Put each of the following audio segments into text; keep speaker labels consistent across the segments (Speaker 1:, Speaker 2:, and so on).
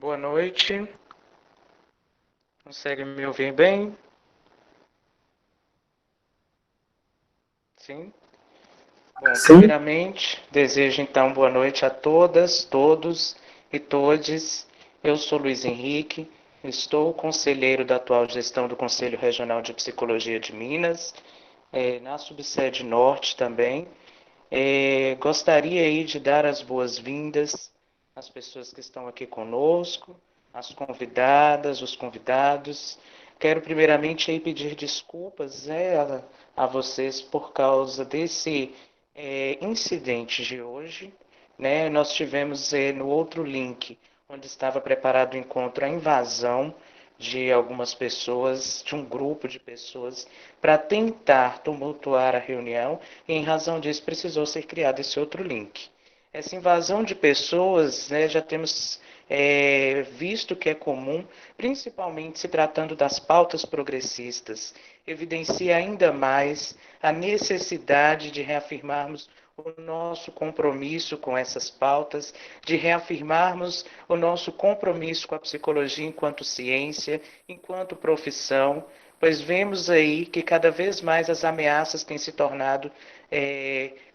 Speaker 1: Boa noite. Consegue me ouvir bem? Sim? Bom,
Speaker 2: Sim,
Speaker 1: primeiramente, desejo então boa noite a todas, todos e todes. Eu sou Luiz Henrique, estou conselheiro da atual gestão do Conselho Regional de Psicologia de Minas, na subsede Norte também. Gostaria aí de dar as boas-vindas às pessoas que estão aqui conosco, às convidadas, os convidados. Quero primeiramente aí pedir desculpas a vocês por causa desse incidente de hoje. Né? Nós tivemos no outro link, onde estava preparado o encontro, a invasão de algumas pessoas, de um grupo de pessoas, para tentar tumultuar a reunião, e em razão disso precisou ser criado esse outro link. Essa invasão de pessoas, né, já temos visto que é comum, principalmente se tratando das pautas progressistas, evidencia ainda mais a necessidade de reafirmarmos o nosso compromisso com essas pautas, de reafirmarmos o nosso compromisso com a psicologia enquanto ciência, enquanto profissão, pois vemos aí que cada vez mais as ameaças têm se tornado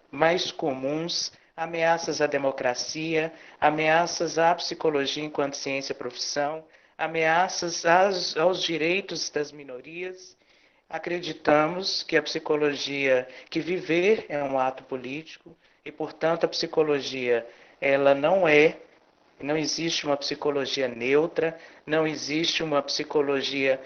Speaker 1: mais comuns, ameaças à democracia, ameaças à psicologia enquanto ciência e profissão, ameaças aos direitos das minorias. Acreditamos que a psicologia, que viver é um ato político e, portanto, a psicologia, ela não existe uma psicologia neutra, não existe uma psicologia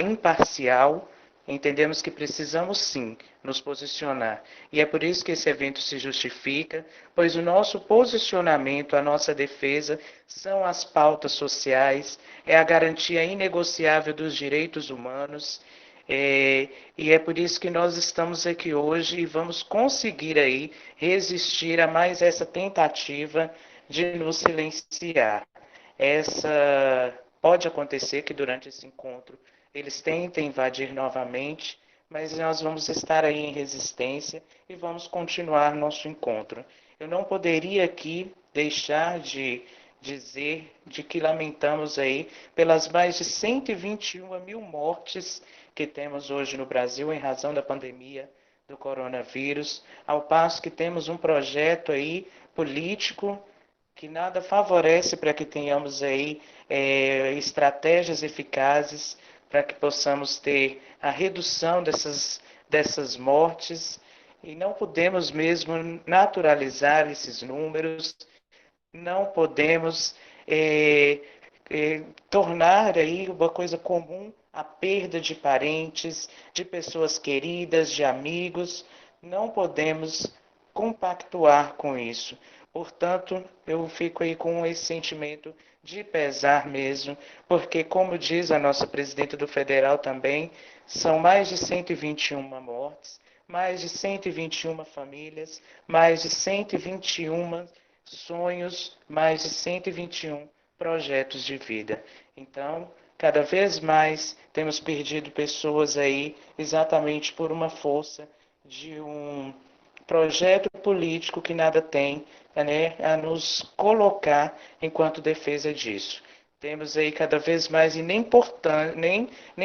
Speaker 1: imparcial. Entendemos que precisamos sim nos posicionar. E é por isso que esse evento se justifica, pois o nosso posicionamento, a nossa defesa são as pautas sociais, é a garantia inegociável dos direitos humanos. E é por isso que nós estamos aqui hoje e vamos conseguir aí resistir a mais essa tentativa de nos silenciar. Pode acontecer que durante esse encontro eles tentem invadir novamente, mas nós vamos estar aí em resistência e vamos continuar nosso encontro. Eu não poderia aqui deixar de dizer de que lamentamos aí pelas mais de 121 mil mortes que temos hoje no Brasil em razão da pandemia do coronavírus, ao passo que temos um projeto aí político que nada favorece para que tenhamos aí estratégias eficazes para que possamos ter a redução dessas mortes, e não podemos mesmo naturalizar esses números, não podemos é, tornar aí uma coisa comum a perda de parentes, de pessoas queridas, de amigos. Não podemos compactuar com isso. Portanto, eu fico aí com esse sentimento de pesar mesmo, porque, como diz a nossa presidente do Federal também, são mais de 121 mortes, mais de 121 famílias, mais de 121 sonhos, mais de 121 projetos de vida. Então, cada vez mais temos perdido pessoas aí exatamente por uma força de um projeto político que nada tem, né, a nos colocar enquanto defesa disso. Temos aí cada vez mais, e nem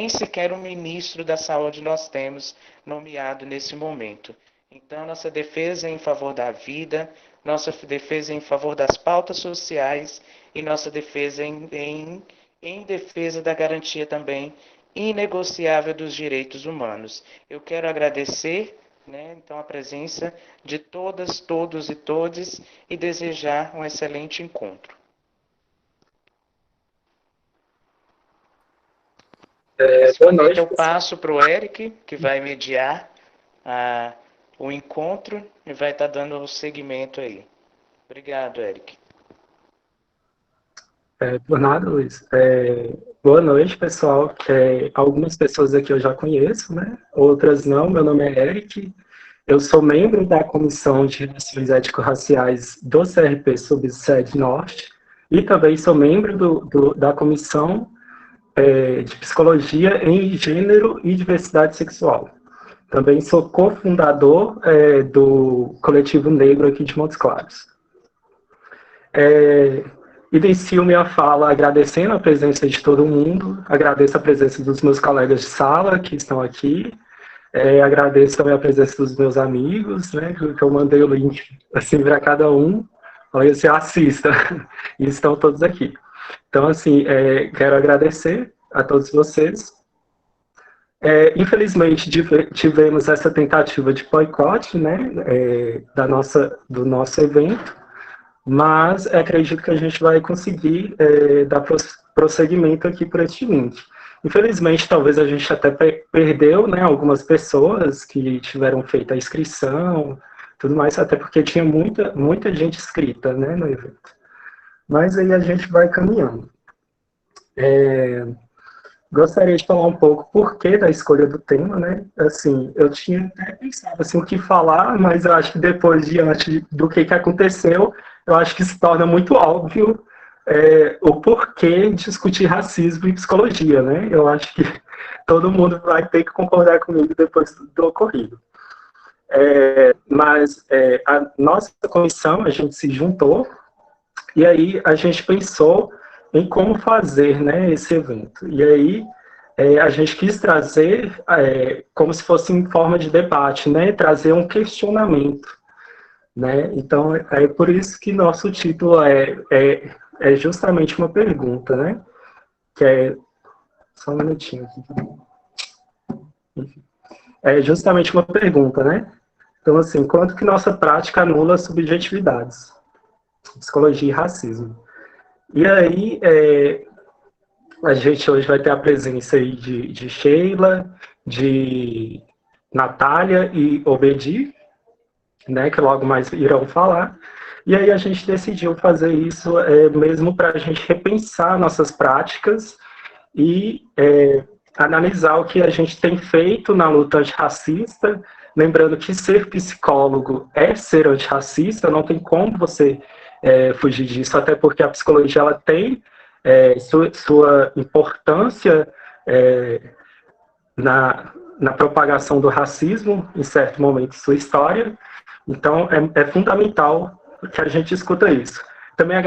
Speaker 1: sequer um ministro da saúde nós temos nomeado nesse momento. Então, nossa defesa é em favor da vida, nossa defesa é em favor das pautas sociais e nossa defesa em defesa da garantia também inegociável dos direitos humanos. Eu quero agradecer, né, então, a presença de todas, todos e todes e desejar um excelente encontro. Nesse
Speaker 2: boa
Speaker 1: momento
Speaker 2: noite,
Speaker 1: eu
Speaker 2: pessoal.
Speaker 1: passo para o Eric, que vai mediar a, o encontro e vai estar dando o segmento aí. Obrigado, Eric.
Speaker 2: Por nada, Luiz. Boa noite, pessoal. Algumas pessoas aqui eu já conheço, né? Outras não. Meu nome é Eric. Eu sou membro da Comissão de Relações Étnico-Raciais do CRP Subsede Norte e também sou membro da Comissão de Psicologia em Gênero e Diversidade Sexual. Também sou cofundador do Coletivo Negro aqui de Montes Claros. inicio minha fala agradecendo a presença de todo mundo, agradeço a presença dos meus colegas de sala que estão aqui, agradeço também a presença dos meus amigos, né, que eu mandei o link assim para cada um, falei assim, assista, e estão todos aqui. Então, assim, quero agradecer a todos vocês. Infelizmente, tivemos essa tentativa de boicote, né, do nosso evento, mas acredito que a gente vai conseguir dar prosseguimento aqui por este link. Infelizmente, talvez a gente até perdeu, né, algumas pessoas que tiveram feito a inscrição, tudo mais, até porque tinha muita gente inscrita, né, no evento. Mas aí a gente vai caminhando. Gostaria de falar um pouco por que da escolha do tema, né? Assim, eu tinha até pensado assim, o que falar, mas eu acho que depois, diante do que aconteceu, eu acho que se torna muito óbvio o porquê discutir racismo e psicologia, né? Eu acho que todo mundo vai ter que concordar comigo depois do ocorrido. Mas a nossa comissão, a gente se juntou, e aí a gente pensou em como fazer, né, esse evento. E aí a gente quis trazer como se fosse em forma de debate, né, trazer um questionamento, né. Então é por isso que nosso título é justamente uma pergunta, né, que só um minutinho aqui. Enfim, é justamente uma pergunta, né. Então assim, quanto que nossa prática anula subjetividades, psicologia e racismo? E aí, a gente hoje vai ter a presença aí de Sheila, de Natália e Obedi, né, que logo mais irão falar. E aí a gente decidiu fazer isso mesmo para a gente repensar nossas práticas e analisar o que a gente tem feito na luta antirracista, lembrando que ser psicólogo é ser antirracista, não tem como você fugir disso, até porque a psicologia ela tem sua importância na propagação do racismo, em certo momento de sua história. Então, é fundamental que a gente escuta isso. Também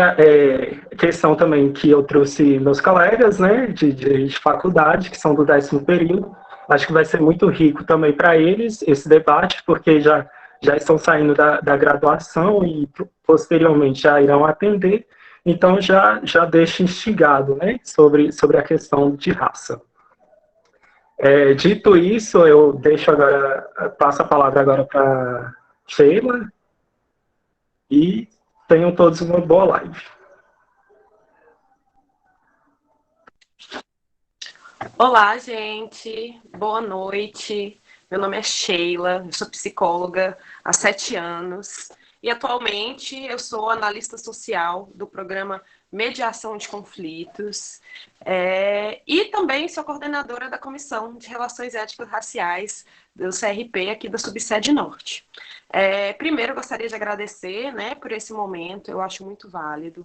Speaker 2: questão também que eu trouxe meus colegas, né, de faculdade, que são do 10º período. Acho que vai ser muito rico também para eles esse debate, porque já estão saindo da graduação e posteriormente já irão atender. Então, já deixo instigado, né, sobre a questão de raça. Dito isso, eu passo a palavra agora para Sheila e tenham todos uma boa live.
Speaker 3: Olá, gente. Boa noite. Meu nome é Sheila, eu sou psicóloga há 7 anos e atualmente eu sou analista social do programa Mediação de Conflitos e também sou coordenadora da Comissão de Relações Éticas Raciais do CRP aqui da Subsede Norte. Primeiro, eu gostaria de agradecer, né, por esse momento, eu acho muito válido.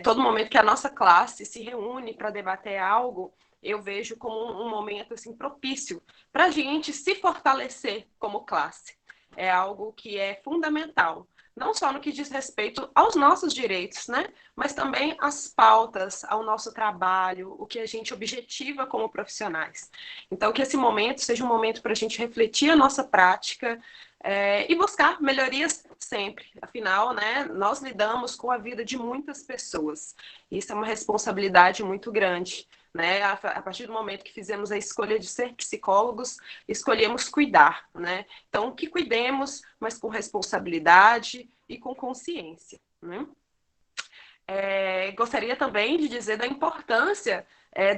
Speaker 3: Todo momento que a nossa classe se reúne para debater algo, eu vejo como um momento assim, propício para a gente se fortalecer como classe. É algo que é fundamental, não só no que diz respeito aos nossos direitos, né? Mas também às pautas, ao nosso trabalho, o que a gente objetiva como profissionais. Então, que esse momento seja um momento para a gente refletir a nossa prática e buscar melhorias sempre. Afinal, né, nós lidamos com a vida de muitas pessoas. Isso é uma responsabilidade muito grande. Né? A partir do momento que fizemos a escolha de ser psicólogos, escolhemos cuidar, né? Então, que cuidemos, mas com responsabilidade e com consciência, né? Gostaria também de dizer da importância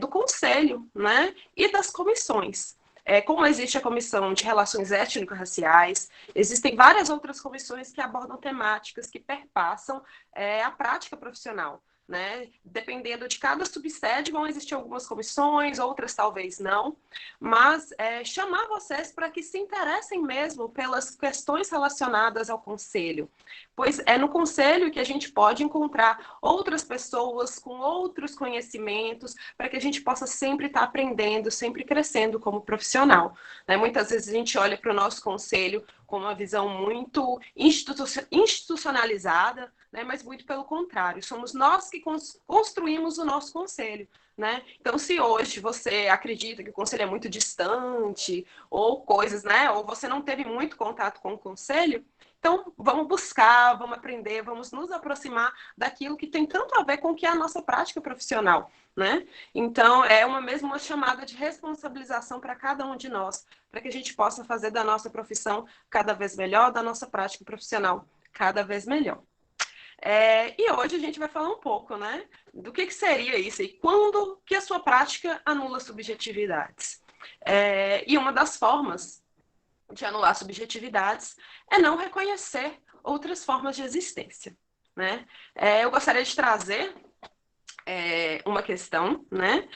Speaker 3: do conselho, né? E das comissões. Como existe a Comissão de Relações Étnico-Raciais, existem várias outras comissões que abordam temáticas que perpassam a prática profissional. Né? Dependendo de cada subsede, vão existir algumas comissões, outras talvez não, mas chamar vocês para que se interessem mesmo pelas questões relacionadas ao conselho, pois é no conselho que a gente pode encontrar outras pessoas com outros conhecimentos, para que a gente possa sempre estar aprendendo, sempre crescendo como profissional. Né? Muitas vezes a gente olha para o nosso conselho com uma visão muito institucionalizada, né? Mas muito pelo contrário, somos nós que construímos o nosso conselho. Né? Então, se hoje você acredita que o conselho é muito distante, ou coisas, né? Ou você não teve muito contato com o conselho, então vamos buscar, vamos aprender, vamos nos aproximar daquilo que tem tanto a ver com o que é a nossa prática profissional. Né? Então, é uma chamada de responsabilização para cada um de nós, para que a gente possa fazer da nossa profissão cada vez melhor, da nossa prática profissional cada vez melhor. E hoje a gente vai falar um pouco, né, do que seria isso e quando que a sua prática anula subjetividades. E uma das formas de anular subjetividades é não reconhecer outras formas de existência. Né? Eu gostaria de trazer uma questão, né,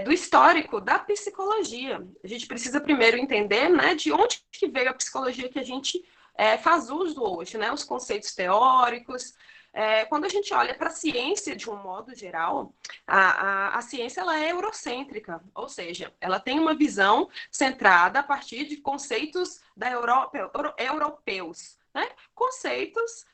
Speaker 3: do histórico da psicologia. A gente precisa primeiro entender, né, de onde que veio a psicologia que a gente faz uso hoje, né, os conceitos teóricos. Quando a gente olha para a ciência de um modo geral, a ciência ela é eurocêntrica, ou seja, ela tem uma visão centrada a partir de conceitos da europeus, né, conceitos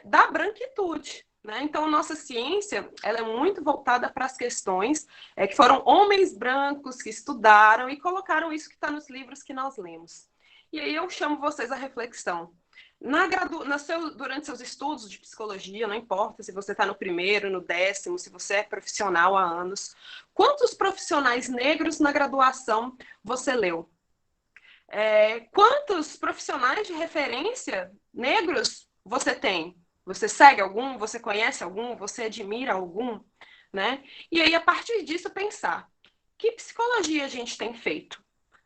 Speaker 3: da branquitude. Né? Então, a nossa ciência ela é muito voltada para as questões que foram homens brancos que estudaram e colocaram isso que está nos livros que nós lemos. E aí eu chamo vocês à reflexão. Durante seus estudos de psicologia, não importa se você está no primeiro, no 10º, se você é profissional há anos, quantos profissionais negros na graduação você leu? Quantos profissionais de referência negros você tem? Você segue algum? Você conhece algum? Você admira algum? Né? E aí, a partir disso, pensar. Que psicologia a gente tem feito?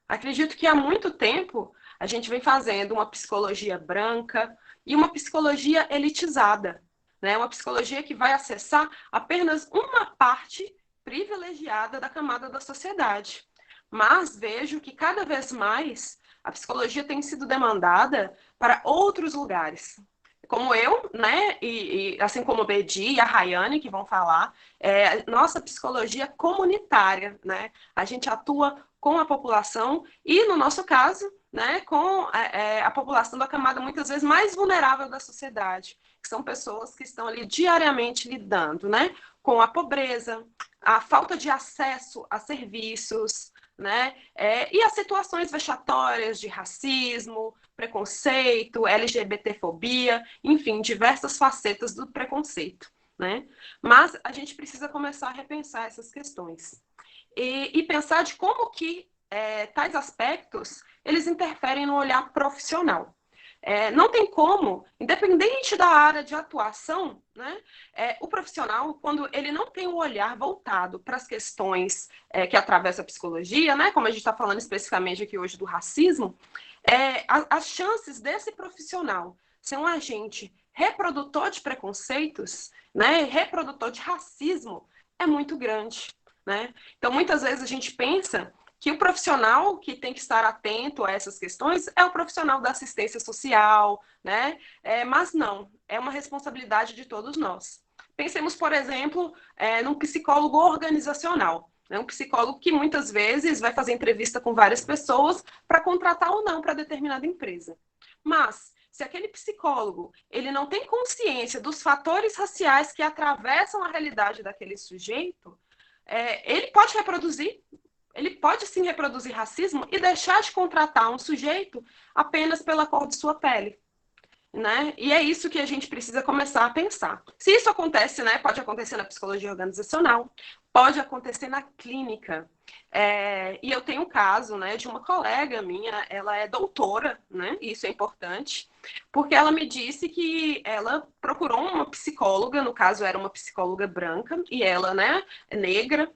Speaker 3: Acredito que há muito tempo a gente vem fazendo uma psicologia branca e uma psicologia elitizada. Né? Uma psicologia que vai acessar apenas uma parte privilegiada da camada da sociedade. Mas vejo que cada vez mais a psicologia tem sido demandada para outros lugares. Como eu, né, e assim como o Bedi e a Rayane, que vão falar, nossa psicologia comunitária, né? A gente atua com a população e, no nosso caso, né, com a população da camada muitas vezes mais vulnerável da sociedade, que são pessoas que estão ali diariamente lidando, né, com a pobreza, a falta de acesso a serviços, né, e as situações vexatórias de racismo, preconceito, LGBTfobia, enfim, diversas facetas do preconceito, né? Mas a gente precisa começar a repensar essas questões e pensar de como que tais aspectos eles interferem no olhar profissional. Não tem como, independente da área de atuação, né, o profissional, quando ele não tem o olhar voltado para as questões que atravessam a psicologia, né, como a gente está falando especificamente aqui hoje do racismo, as chances desse profissional ser um agente reprodutor de preconceitos, né, reprodutor de racismo, é muito grande. Né? Então, muitas vezes a gente pensa que o profissional que tem que estar atento a essas questões é o profissional da assistência social, né? Mas não, é uma responsabilidade de todos nós. Pensemos, por exemplo, num psicólogo organizacional, né? Um psicólogo que muitas vezes vai fazer entrevista com várias pessoas para contratar ou não para determinada empresa. Mas, se aquele psicólogo ele não tem consciência dos fatores raciais que atravessam a realidade daquele sujeito, ele pode sim reproduzir racismo e deixar de contratar um sujeito apenas pela cor de sua pele. Né? E é isso que a gente precisa começar a pensar. Se isso acontece, né, pode acontecer na psicologia organizacional, pode acontecer na clínica. E eu tenho um caso, né, de uma colega minha, ela é doutora, né, e isso é importante, porque ela me disse que ela procurou uma psicóloga, no caso era uma psicóloga branca, e ela, né, negra,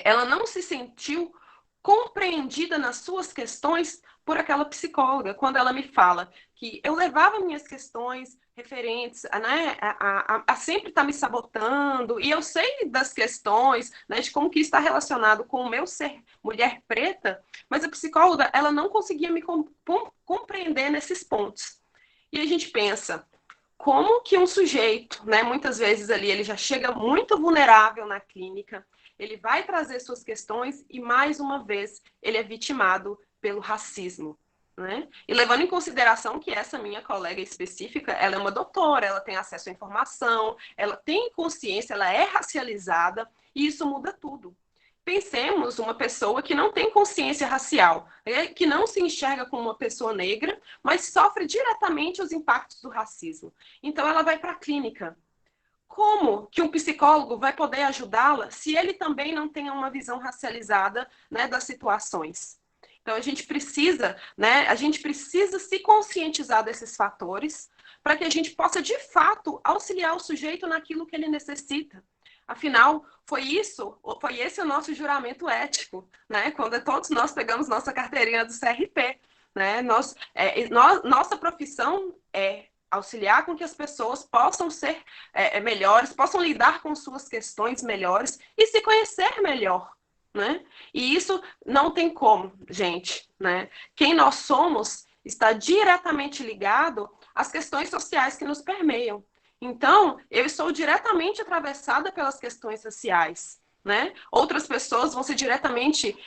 Speaker 3: ela não se sentiu compreendida nas suas questões por aquela psicóloga, quando ela me fala que eu levava minhas questões referentes né, a sempre estar me sabotando, e eu sei das questões, né, de como que está relacionado com o meu ser mulher preta, mas a psicóloga ela não conseguia me compreender nesses pontos. E a gente pensa, como que um sujeito, né, muitas vezes ali ele já chega muito vulnerável na clínica, ele vai trazer suas questões e, mais uma vez, ele é vitimado pelo racismo. né? E levando em consideração que essa minha colega específica, ela é uma doutora, ela tem acesso à informação, ela tem consciência, ela é racializada, e isso muda tudo. Pensemos uma pessoa que não tem consciência racial, né, que não se enxerga como uma pessoa negra, mas sofre diretamente os impactos do racismo. Então ela vai para a clínica. Como que um psicólogo vai poder ajudá-la se ele também não tem uma visão racializada, né, das situações? Então a gente precisa se conscientizar desses fatores para que a gente possa de fato auxiliar o sujeito naquilo que ele necessita. Afinal, foi esse o nosso juramento ético, né? Quando todos nós pegamos nossa carteirinha do CRP, né? Nossa profissão é auxiliar com que as pessoas possam ser melhores, possam lidar com suas questões melhores e se conhecer melhor, né? E isso não tem como, gente, né? Quem nós somos está diretamente ligado às questões sociais que nos permeiam. Então, eu estou diretamente atravessada pelas questões sociais, né? Outras pessoas vão ser diretamente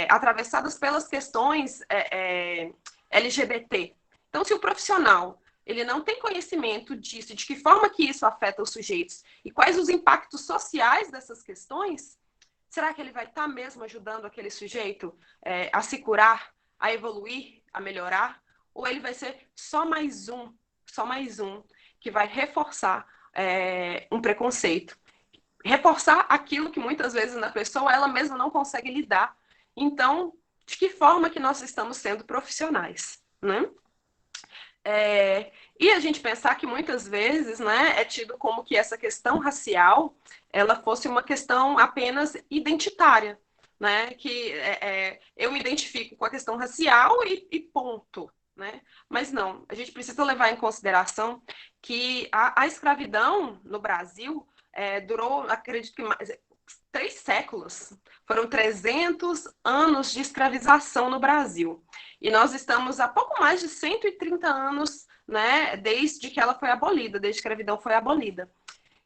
Speaker 3: atravessadas pelas questões LGBT. Então, se o profissional ele não tem conhecimento disso, de que forma que isso afeta os sujeitos e quais os impactos sociais dessas questões, será que ele vai estar mesmo ajudando aquele sujeito a se curar, a evoluir, a melhorar? Ou ele vai ser só mais um que vai reforçar um preconceito, reforçar aquilo que muitas vezes na pessoa ela mesma não consegue lidar. Então, de que forma que nós estamos sendo profissionais, né? E a gente pensar que muitas vezes, né, é tido como que essa questão racial ela fosse uma questão apenas identitária, né, que eu me identifico com a questão racial e ponto, né? Mas não, a gente precisa levar em consideração que a escravidão no Brasil durou, acredito que mais, 3 séculos. Foram 300 anos de escravização no Brasil. E nós estamos há pouco mais de 130 anos, né, desde que ela foi abolida, desde que a escravidão foi abolida.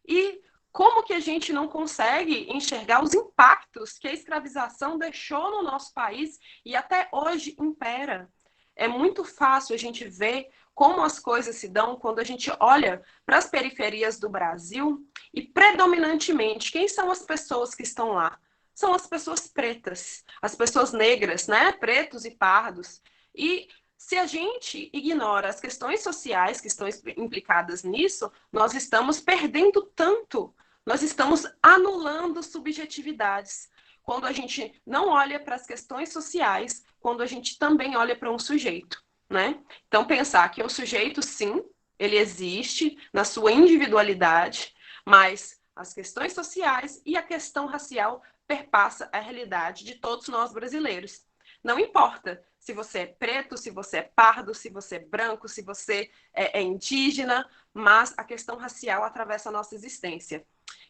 Speaker 3: E como que a gente não consegue enxergar os impactos que a escravização deixou no nosso país e até hoje impera? É muito fácil a gente ver como as coisas se dão quando a gente olha para as periferias do Brasil e, predominantemente, quem são as pessoas que estão lá? São as pessoas pretas, as pessoas negras, né? Pretos e pardos. E se a gente ignora as questões sociais que estão implicadas nisso, nós estamos perdendo tanto, nós estamos anulando subjetividades. Quando a gente não olha para as questões sociais, quando a gente também olha para um sujeito, né? Então, pensar que o sujeito, sim, ele existe na sua individualidade, mas as questões sociais e a questão racial perpassa a realidade de todos nós brasileiros. Não importa se você é preto, se você é pardo, se você é branco, se você é indígena, mas a questão racial atravessa a nossa existência.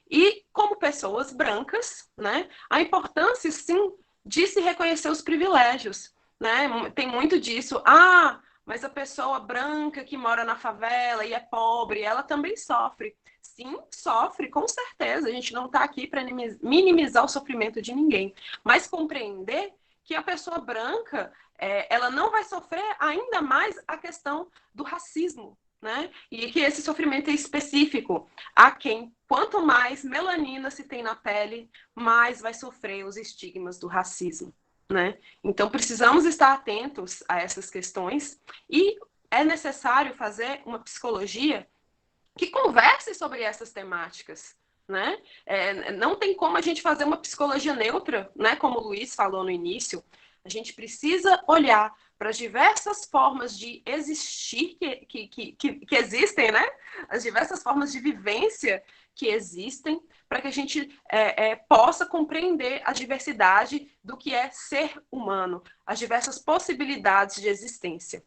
Speaker 3: E como pessoas brancas, né, a importância, sim, de se reconhecer os privilégios, né? Tem muito disso. Ah, mas a pessoa branca que mora na favela e é pobre, ela também sofre. Sim, sofre, com certeza. A gente não está aqui para minimizar o sofrimento de ninguém, mas compreender que a pessoa branca, ela não vai sofrer ainda mais a questão do racismo, né? E que esse sofrimento é específico a quem, quanto mais melanina se tem na pele, mais vai sofrer os estigmas do racismo, né? Então, precisamos estar atentos a essas questões e é necessário fazer uma psicologia que converse sobre essas temáticas, né? Não tem como a gente fazer uma psicologia neutra, né? Como o Luiz falou no início, a gente precisa olhar para as diversas formas de existir que existem, né? As diversas formas de vivência que existem, para que a gente possa compreender a diversidade do que é ser humano, as diversas possibilidades de existência.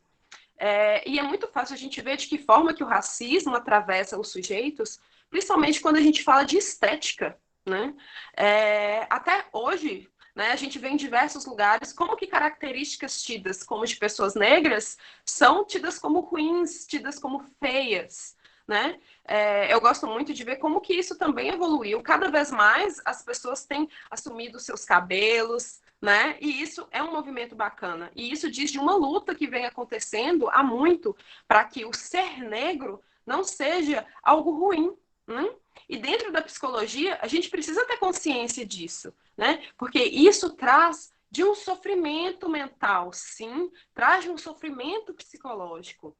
Speaker 3: E é muito fácil a gente ver de que forma que o racismo atravessa os sujeitos, principalmente quando a gente fala de estética, né? Até hoje, né, a gente vê em diversos lugares como que características tidas como de pessoas negras são tidas como ruins, tidas como feias, né? Eu gosto muito de ver como que isso também evoluiu. Cada vez mais as pessoas têm assumido seus cabelos, né? E isso é um movimento bacana. E isso diz de uma luta que vem acontecendo há muito para que o ser negro não seja algo ruim, né? E dentro da psicologia, a gente precisa ter consciência disso, né? Porque isso traz de um sofrimento mental, sim, traz de um sofrimento psicológico.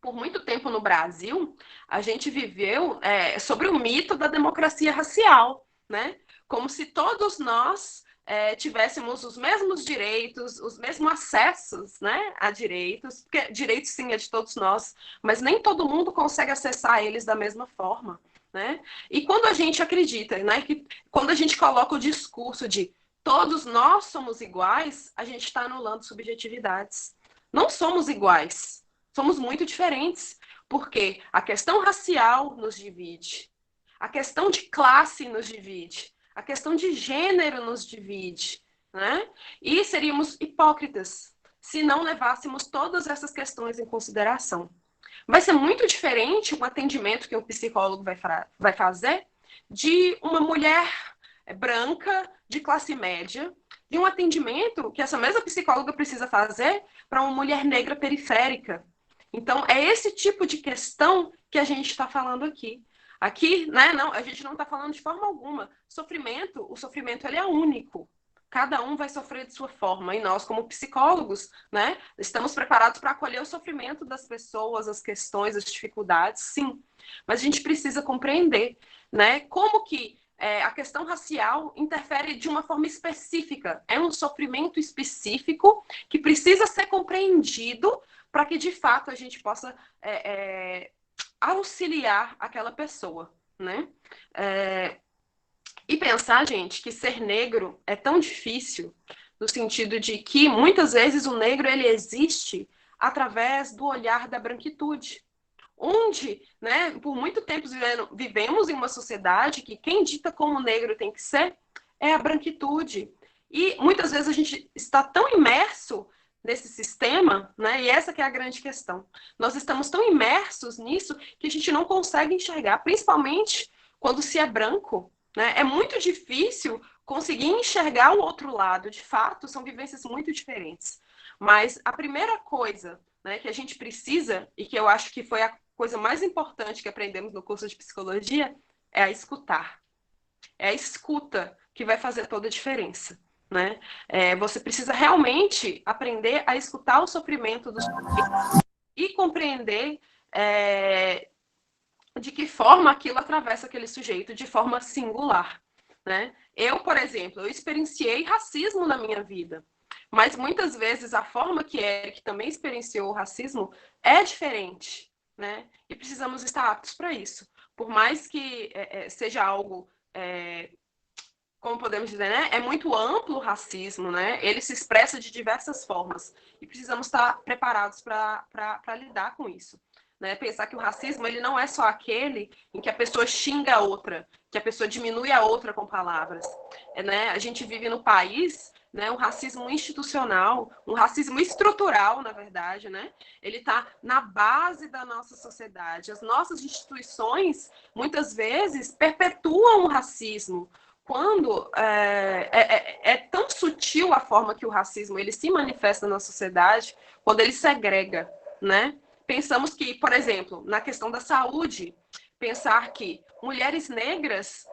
Speaker 3: Por muito tempo no Brasil, a gente viveu sobre o mito da democracia racial, né? Como se todos nós tivéssemos os mesmos direitos, os mesmos acessos, né, a direitos, porque direitos sim é de todos nós, mas nem todo mundo consegue acessar eles da mesma forma, né? E quando a gente acredita, né, que quando a gente coloca o discurso de todos nós somos iguais, a gente está anulando subjetividades. Não somos iguais, somos muito diferentes, porque a questão racial nos divide, a questão de classe nos divide, a questão de gênero nos divide, né? E seríamos hipócritas se não levássemos todas essas questões em consideração. Vai ser muito diferente um atendimento que um psicólogo vai fazer de uma mulher branca de classe média, de um atendimento que essa mesma psicóloga precisa fazer para uma mulher negra periférica. Então, é esse tipo de questão que a gente está falando aqui. Aqui, né, não, a gente não está falando de forma alguma. O sofrimento ele é único. Cada um vai sofrer de sua forma. E nós, como psicólogos, né, estamos preparados para acolher o sofrimento das pessoas, as questões, as dificuldades, sim. Mas a gente precisa compreender, né, como que a questão racial interfere de uma forma específica. É um sofrimento específico que precisa ser compreendido para que, de fato, a gente possa auxiliar aquela pessoa, né? E pensar, gente, que ser negro é tão difícil, no sentido de que, muitas vezes, o negro ele existe através do olhar da branquitude. Onde, né, por muito tempo vivemos em uma sociedade que quem dita como negro tem que ser é a branquitude. E muitas vezes a gente está tão imerso nesse sistema, né, e essa que é a grande questão. Nós estamos tão imersos nisso que a gente não consegue enxergar, principalmente quando se é branco, né? É muito difícil conseguir enxergar o outro lado. De fato, são vivências muito diferentes. Mas a primeira coisa, né, que a gente precisa, e que eu acho que foi a coisa mais importante que aprendemos no curso de psicologia, é a escutar. É a escuta que vai fazer toda a diferença, né? Você precisa realmente aprender a escutar o sofrimento dos e compreender de que forma aquilo atravessa aquele sujeito de forma singular, né? Eu, por exemplo, eu experienciei racismo na minha vida, mas muitas vezes a forma que Eric também experienciou o racismo é diferente, né? E precisamos estar aptos para isso. Por mais que seja algo, como podemos dizer, né? É muito amplo o racismo, né? Ele se expressa de diversas formas e precisamos estar preparados para lidar com isso. Né? Pensar que o racismo ele não é só aquele em que a pessoa xinga a outra, que a pessoa diminui a outra com palavras. Né? A gente vive no país, né, um racismo institucional, um racismo estrutural, na verdade, né? Ele está na base da nossa sociedade. As nossas instituições, muitas vezes, perpetuam o racismo. Quando é tão sutil a forma que o racismo ele se manifesta na sociedade, quando ele segrega, né? Pensamos que, por exemplo, na questão da saúde, pensar que mulheres negras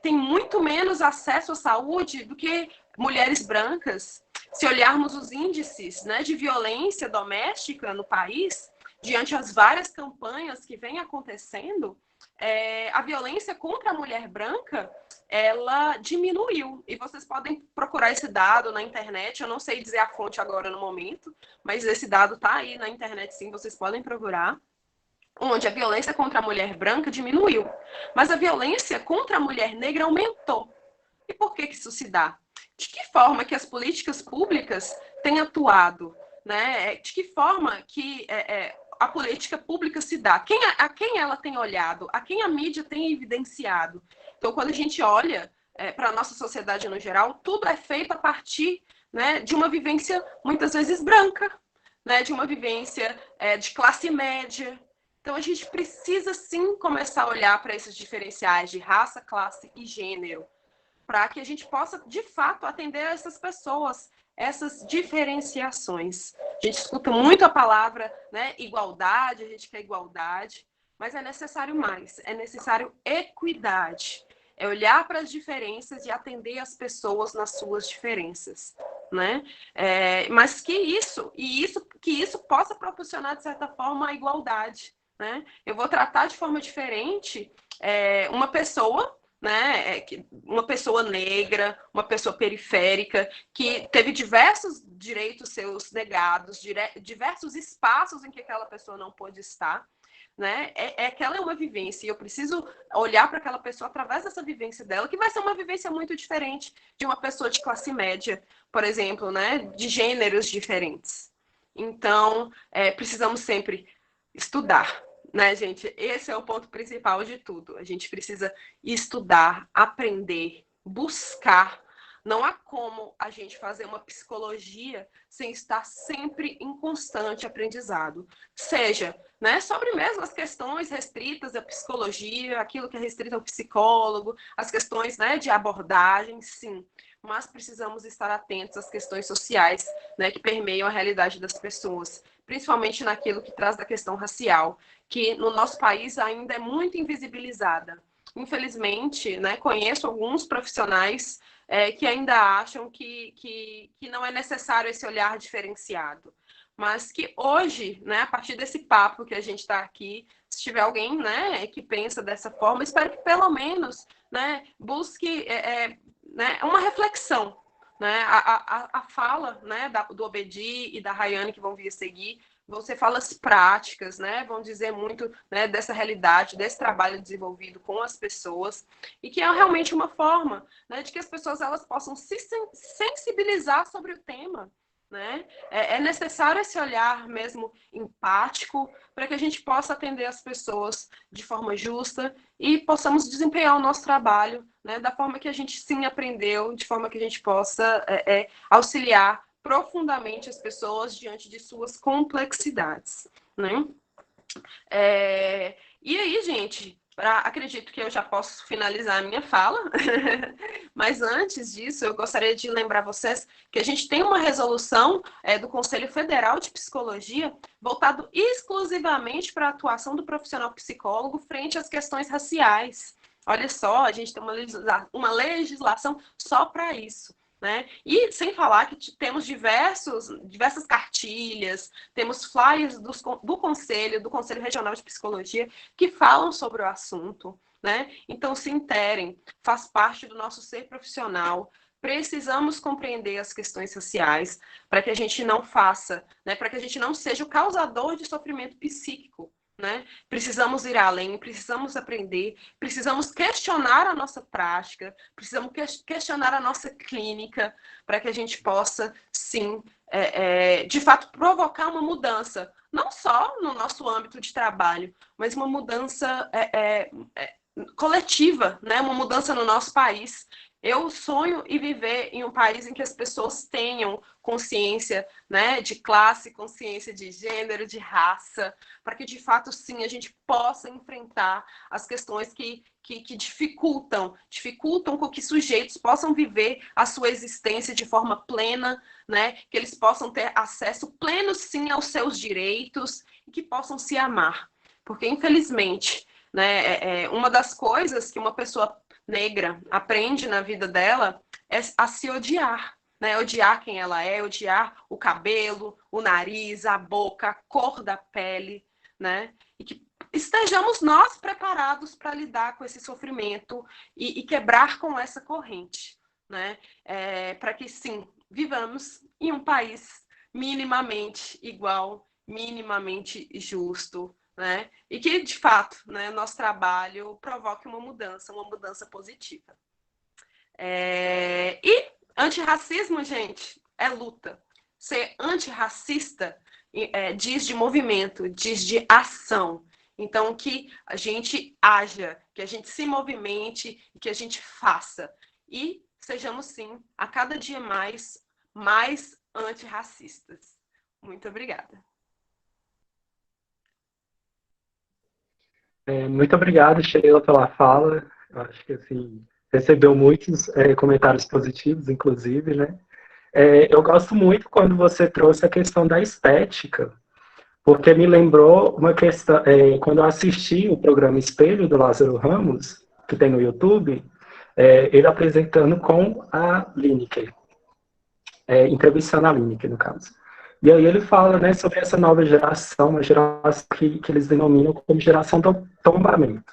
Speaker 3: têm muito menos acesso à saúde do que mulheres brancas. Se olharmos os índices, né, de violência doméstica no país, diante as várias campanhas que vêm acontecendo, a violência contra a mulher branca ela diminuiu. E vocês podem procurar esse dado na internet. Eu não sei dizer a fonte agora no momento, mas esse dado está aí na internet, sim, vocês podem procurar. Onde a violência contra a mulher branca diminuiu, mas a violência contra a mulher negra aumentou. E por que isso se dá? De que forma que as políticas públicas têm atuado? Né? De que forma que a política pública se dá? A quem ela tem olhado? A quem a mídia tem evidenciado? Então, quando a gente olha para a nossa sociedade no geral, tudo é feito a partir, né, de uma vivência muitas vezes branca, né, de uma vivência de classe média. Então, a gente precisa sim começar a olhar para esses diferenciais de raça, classe e gênero. para que a gente possa, de fato, atender essas pessoas, essas diferenciações. A gente escuta muito a palavra, né, igualdade, a gente quer igualdade, mas é necessário mais, é necessário equidade. É olhar para as diferenças e atender as pessoas nas suas diferenças, né? Mas que isso possa proporcionar, de certa forma, a igualdade, né? Eu vou tratar de forma diferente uma pessoa, né, uma pessoa negra, uma pessoa periférica, que teve diversos direitos seus negados, diversos espaços em que aquela pessoa não pôde estar, né? Aquela é uma vivência, e eu preciso olhar para aquela pessoa através dessa vivência dela, que vai ser uma vivência muito diferente de uma pessoa de classe média, por exemplo, né? De gêneros diferentes. Então, precisamos sempre estudar, né, gente? Esse é o ponto principal de tudo. A gente precisa estudar, aprender, buscar. Não há como a gente fazer uma psicologia sem estar sempre em constante aprendizado. Seja, né, sobre mesmo as questões restritas à psicologia, aquilo que é restrito ao psicólogo, as questões, né, de abordagem, sim. Mas precisamos estar atentos às questões sociais, né, que permeiam a realidade das pessoas, principalmente naquilo que traz da questão racial, que no nosso país ainda é muito invisibilizada. Infelizmente, né, conheço alguns profissionais que ainda acham que não é necessário esse olhar diferenciado. Mas que hoje, né, a partir desse papo que a gente está aqui, se tiver alguém, né, que pensa dessa forma, espero que pelo menos, né, busque né, uma reflexão. Né? A fala, né, do Obedi e da Rayane, que vão vir a seguir, vão ser falas práticas, né? Vão dizer muito, né, dessa realidade, desse trabalho desenvolvido com as pessoas, e que é realmente uma forma, né, de que as pessoas elas possam se sensibilizar sobre o tema. Né? É necessário esse olhar mesmo empático para que a gente possa atender as pessoas de forma justa e possamos desempenhar o nosso trabalho, né, da forma que a gente sim aprendeu, de forma que a gente possa auxiliar profundamente as pessoas diante de suas complexidades, né? E aí, gente, acredito que eu já posso finalizar a minha fala, mas antes disso, eu gostaria de lembrar vocês que a gente tem uma resolução do Conselho Federal de Psicologia voltado exclusivamente para a atuação do profissional psicólogo frente às questões raciais. Olha só, a gente tem uma legislação só para isso. Né? E sem falar que temos diversas cartilhas, temos flyers do Conselho Regional de Psicologia, que falam sobre o assunto. Né? Então, se interem, faz parte do nosso ser profissional. Precisamos compreender as questões sociais para que a gente não faça, né? Para que a gente não seja o causador de sofrimento psíquico. Né? Precisamos ir além, precisamos aprender, precisamos questionar a nossa prática, precisamos questionar a nossa clínica para que a gente possa, sim, de fato, provocar uma mudança, não só no nosso âmbito de trabalho, mas uma mudança coletiva, né? Uma mudança no nosso país. Eu sonho em viver em um país em que as pessoas tenham consciência, né, de classe, consciência de gênero, de raça, para que, de fato, sim, a gente possa enfrentar as questões que dificultam com que sujeitos possam viver a sua existência de forma plena, né, que eles possam ter acesso pleno, sim, aos seus direitos e que possam se amar. Porque, infelizmente, né, uma das coisas que uma pessoa negra aprende na vida dela é a se odiar, né? Odiar quem ela é, odiar o cabelo, o nariz, a boca, a cor da pele, né? E que estejamos nós preparados para lidar com esse sofrimento e quebrar com essa corrente, né? Para que, sim, vivamos em um país minimamente igual, minimamente justo, né? E que, de fato, né, nosso trabalho provoque uma mudança positiva. E antirracismo, gente, é luta. Ser antirracista diz de movimento, diz de ação. Então, que a gente haja, que a gente se movimente, que a gente faça. E sejamos, sim, a cada dia mais antirracistas. Muito obrigada.
Speaker 2: Muito obrigado, Sheila, pela fala. Eu acho que assim, recebeu muitos comentários positivos, inclusive, né? Eu gosto muito quando você trouxe a questão da estética, porque me lembrou uma questão, quando eu assisti o programa Espelho do Lázaro Ramos, que tem no YouTube, ele apresentando com a Lineker, entrevistando a Lineker, no caso. E aí ele fala, né, sobre essa nova geração, uma geração que eles denominam como geração do tombamento.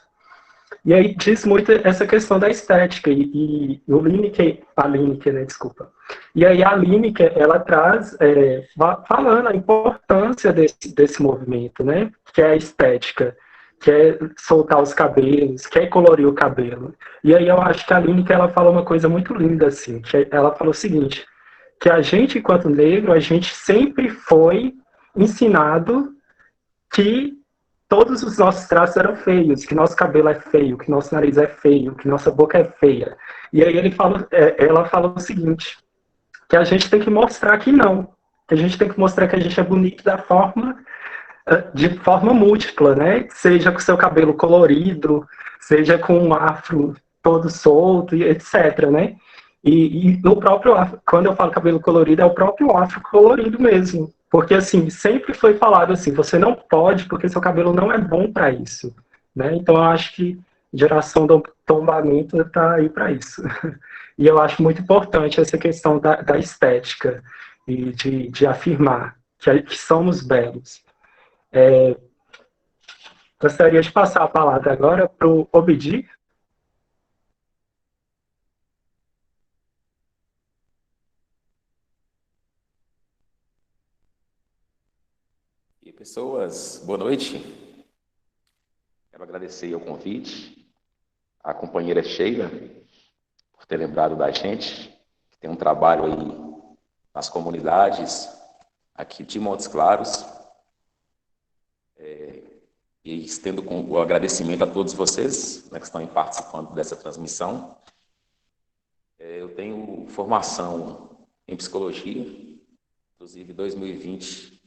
Speaker 2: E aí diz muito essa questão da estética, e o Lineker, a Lineker, né, desculpa. E aí a Lineker, ela traz, falando a importância desse movimento, né, que é a estética, que é soltar os cabelos, que é colorir o cabelo. E aí eu acho que a Lineker, ela fala uma coisa muito linda, assim, que ela fala o seguinte, que a gente, enquanto negro, a gente sempre foi ensinado que todos os nossos traços eram feios, que nosso cabelo é feio, que nosso nariz é feio, que nossa boca é feia. E aí ela fala o seguinte, que a gente tem que mostrar que não, que a gente tem que mostrar que a gente é bonito de forma múltipla, né? Seja com seu cabelo colorido, seja com um afro todo solto, etc, né? E no próprio afro, quando eu falo cabelo colorido, é o próprio afro colorido mesmo. Porque, assim, sempre foi falado assim, você não pode porque seu cabelo não é bom para isso, né? Então, eu acho que geração do tombamento está aí para isso. E eu acho muito importante essa questão da estética e de afirmar que somos belos. Gostaria de passar a palavra agora para o Obidi.
Speaker 4: E pessoas, boa noite. Quero agradecer o convite, à companheira Sheila, por ter lembrado da gente, que tem um trabalho aí nas comunidades aqui de Montes Claros. E estendo com o agradecimento a todos vocês, né, que estão participando dessa transmissão. Eu tenho formação em psicologia, inclusive 2020,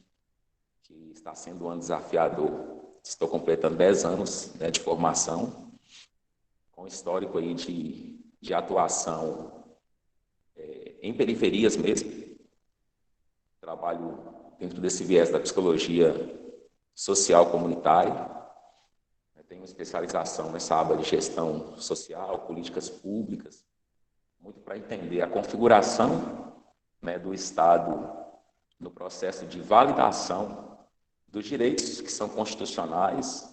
Speaker 4: que está sendo um ano desafiador. Estou completando 10 anos, né, de formação, com histórico aí de atuação em periferias mesmo. Trabalho dentro desse viés da psicologia social comunitária. Tenho especialização nessa aba de gestão social, políticas públicas, muito para entender a configuração, né, do Estado no processo de validação dos direitos que são constitucionais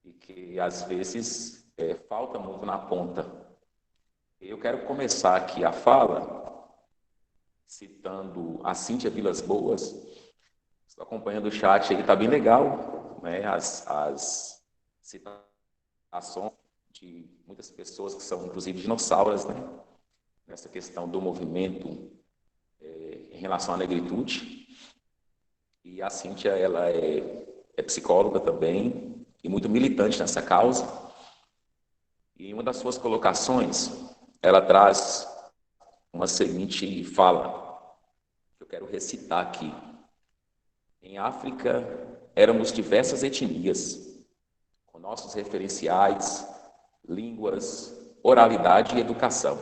Speaker 4: e que, às vezes, falta muito na ponta. Eu quero começar aqui a fala citando a Cíntia Vilas Boas. Estou acompanhando o chat aí, está bem legal, né, as citações de muitas pessoas que são, inclusive, dinossauras, né, nessa questão do movimento em relação à negritude. E a Cíntia, ela é psicóloga também e muito militante nessa causa. E em uma das suas colocações, ela traz uma seguinte fala, que eu quero recitar aqui. Em África, éramos diversas etnias, com nossos referenciais, línguas, oralidade e educação.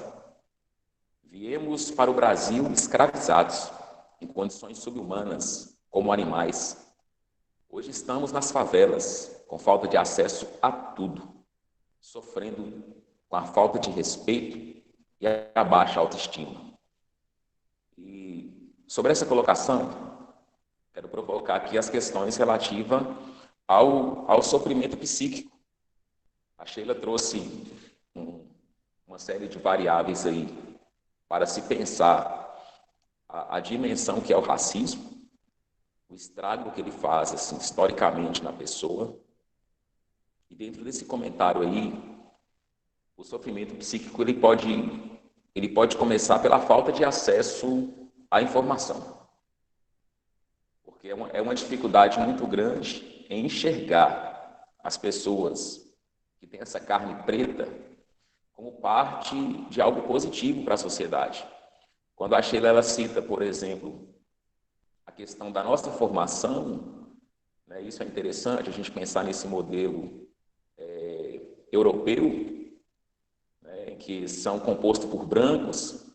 Speaker 4: Viemos para o Brasil escravizados, em condições subhumanas, como animais. Hoje estamos nas favelas, com falta de acesso a tudo, sofrendo com a falta de respeito e a baixa autoestima. E sobre essa colocação, quero provocar aqui as questões relativas ao sofrimento psíquico. A Sheila trouxe uma série de variáveis aí para se pensar a dimensão que é o racismo, o estrago que ele faz, assim, historicamente na pessoa. E dentro desse comentário aí, o sofrimento psíquico ele pode começar pela falta de acesso à informação. Porque é uma dificuldade muito grande em enxergar as pessoas que têm essa carne preta como parte de algo positivo para a sociedade. Quando a Sheila ela cita, por exemplo, a questão da nossa formação, né, isso é interessante, a gente pensar nesse modelo europeu, né, que são compostos por brancos,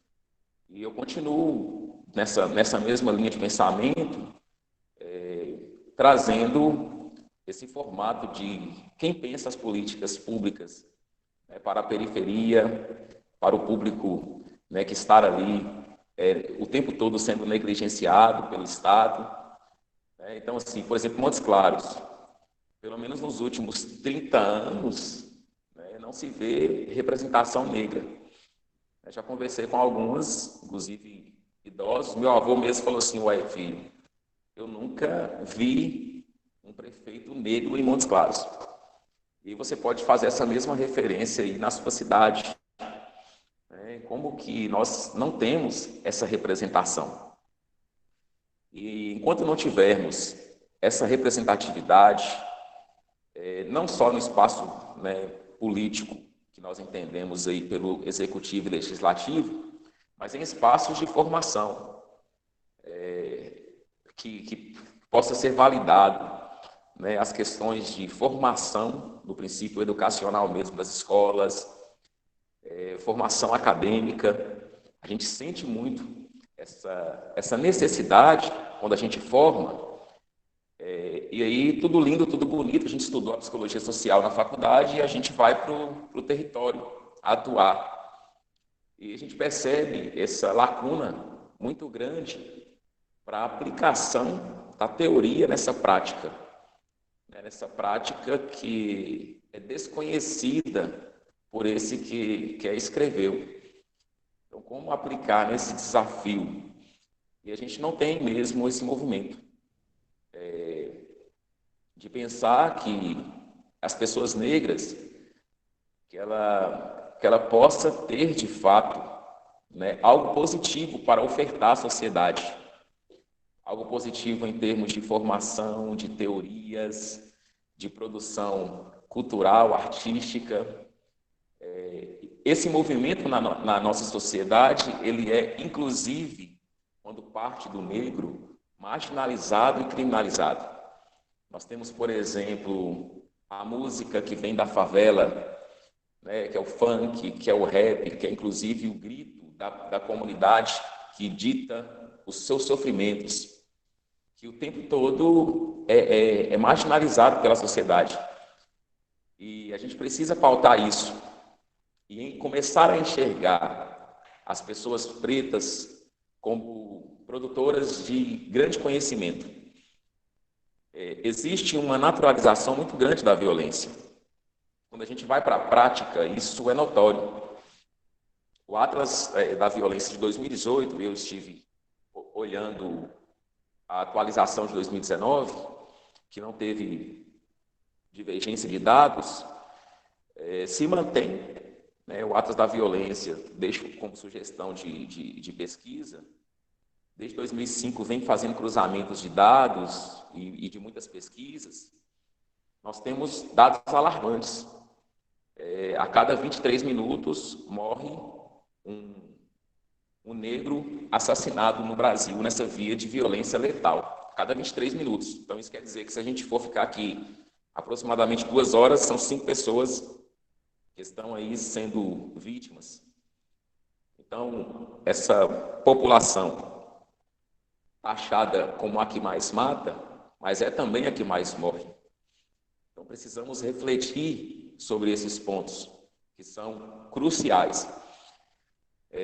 Speaker 4: e eu continuo nessa mesma linha de pensamento, trazendo esse formato de quem pensa as políticas públicas, né, para a periferia, para o público, né, que está ali o tempo todo sendo negligenciado pelo Estado. Né? Então, assim, por exemplo, Montes Claros, pelo menos nos últimos 30 anos, né, não se vê representação negra. Eu já conversei com alguns, inclusive idosos. Meu avô mesmo falou assim: ué, filho, eu nunca vi um prefeito negro em Montes Claros. E você pode fazer essa mesma referência aí na sua cidade. Né? Como que nós não temos essa representação? E enquanto não tivermos essa representatividade, não só no espaço, né, político, que nós entendemos aí pelo executivo e legislativo, mas em espaços de formação, que possa ser validado, né, as questões de formação no princípio educacional mesmo das escolas, formação acadêmica. A gente sente muito essa necessidade quando a gente forma. E aí, tudo lindo, tudo bonito, a gente estudou a psicologia social na faculdade e a gente vai para o território atuar. E a gente percebe essa lacuna muito grande para a aplicação da teoria nessa prática, né? Nessa prática que é desconhecida por esse que a escreveu. Então, como aplicar nesse desafio? E a gente não tem mesmo esse movimento de pensar que as pessoas negras, que ela possa ter, de fato, né, algo positivo para ofertar à sociedade. Algo positivo em termos de formação, de teorias, de produção cultural, artística. Esse movimento na nossa sociedade, ele é, inclusive, quando parte do negro, marginalizado e criminalizado. Nós temos, por exemplo, a música que vem da favela, né, que é o funk, que é o rap, que é inclusive o grito da comunidade que dita os seus sofrimentos, que o tempo todo é marginalizado pela sociedade. E a gente precisa pautar isso e começar a enxergar as pessoas pretas como produtoras de grande conhecimento. Existe uma naturalização muito grande da violência. Quando a gente vai para a prática, isso é notório. O Atlas da Violência de 2018, eu estive olhando a atualização de 2019, que não teve divergência de dados, se mantém, né, o Atlas da Violência, deixo como sugestão de pesquisa, desde 2005 vem fazendo cruzamentos de dados e de muitas pesquisas. Nós temos dados alarmantes. A cada 23 minutos morre um negro assassinado no Brasil nessa via de violência letal. A cada 23 minutos. Então, isso quer dizer que se a gente for ficar aqui aproximadamente 2 horas, são 5 pessoas que estão aí sendo vítimas. Então, essa população taxada como a que mais mata, mas é também a que mais morre. Então, precisamos refletir sobre esses pontos, que são cruciais.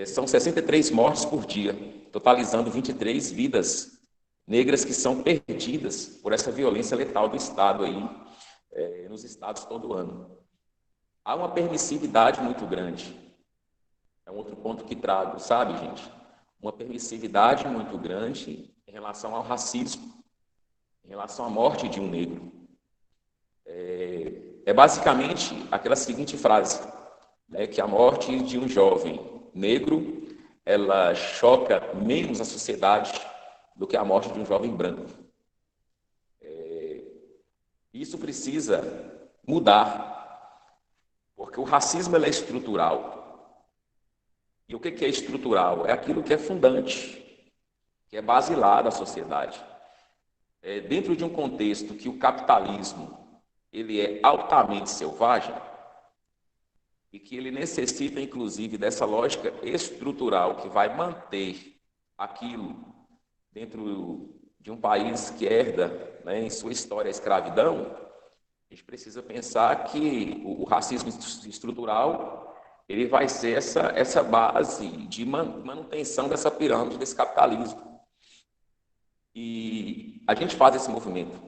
Speaker 4: São 63 mortes por dia, totalizando 23 vidas negras que são perdidas por essa violência letal do Estado aí, nos estados todo ano. Há uma permissividade muito grande. É um outro ponto que trago, sabe, gente? Uma permissividade muito grande em relação ao racismo, em relação à morte de um negro. É basicamente aquela seguinte frase, né, que a morte de um jovem negro, ela choca menos a sociedade do que a morte de um jovem branco. Isso precisa mudar, porque o racismo ele é estrutural. E o que é estrutural? É aquilo que é fundante, que é basilar da sociedade. Dentro de um contexto que o capitalismo ele é altamente selvagem, e que ele necessita, inclusive, dessa lógica estrutural que vai manter aquilo dentro de um país que herda, né, em sua história a escravidão, a gente precisa pensar que o racismo estrutural ele vai ser essa base de manutenção dessa pirâmide, desse capitalismo. E a gente faz esse movimento,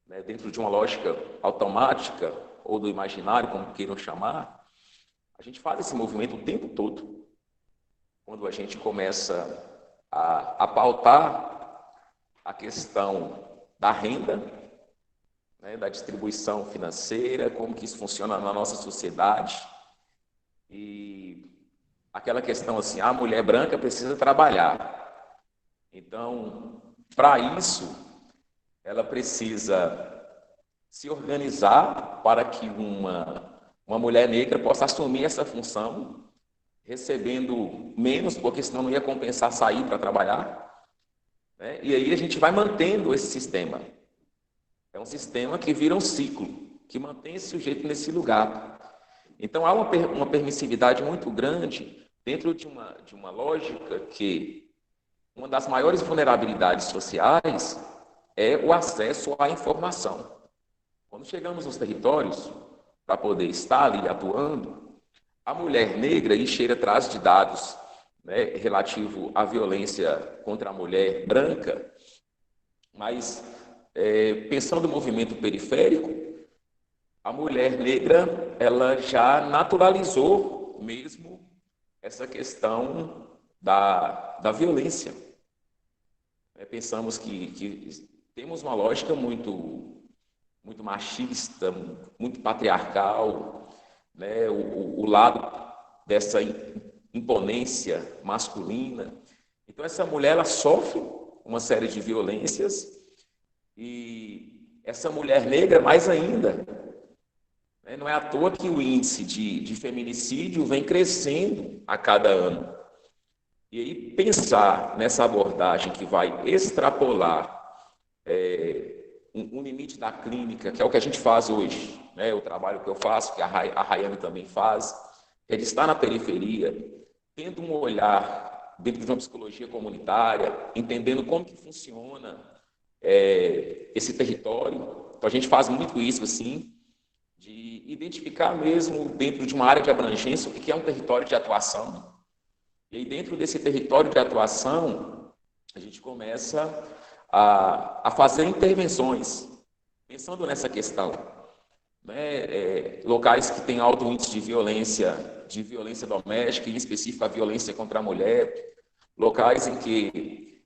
Speaker 4: né, dentro de uma lógica automática ou do imaginário, como queiram chamar. A gente faz esse movimento o tempo todo. Quando a gente começa a pautar a questão da renda, né, da distribuição financeira, como que isso funciona na nossa sociedade. E aquela questão assim, a mulher branca precisa trabalhar. Então, para isso, ela precisa se organizar para que uma mulher negra possa assumir essa função, recebendo menos, porque senão não ia compensar sair para trabalhar, né? E aí a gente vai mantendo esse sistema. É um sistema que vira um ciclo, que mantém esse sujeito nesse lugar. Então, há uma permissividade muito grande dentro de uma lógica que uma das maiores vulnerabilidades sociais é o acesso à informação. Quando chegamos nos territórios, para poder estar ali atuando, a mulher negra, e cheira atrás de dados, né, relativo à violência contra a mulher branca, mas pensando no movimento periférico, a mulher negra ela já naturalizou mesmo essa questão da violência. Pensamos que temos uma lógica muito machista, muito patriarcal, né? O lado dessa imponência masculina. Então, essa mulher ela sofre uma série de violências e essa mulher negra mais ainda. Não é à toa que o índice de feminicídio vem crescendo a cada ano. E aí pensar nessa abordagem que vai extrapolar um limite da clínica, que é o que a gente faz hoje, né? O trabalho que eu faço, que a Rayane também faz, é de estar na periferia, tendo um olhar dentro de uma psicologia comunitária, entendendo como que funciona esse território. Então, a gente faz muito isso, assim, de identificar mesmo dentro de uma área de abrangência o que é um território de atuação. E aí, dentro desse território de atuação, a gente começa a fazer intervenções, pensando nessa questão. Né? Locais que têm alto índice de violência doméstica, em específico a violência contra a mulher, locais em que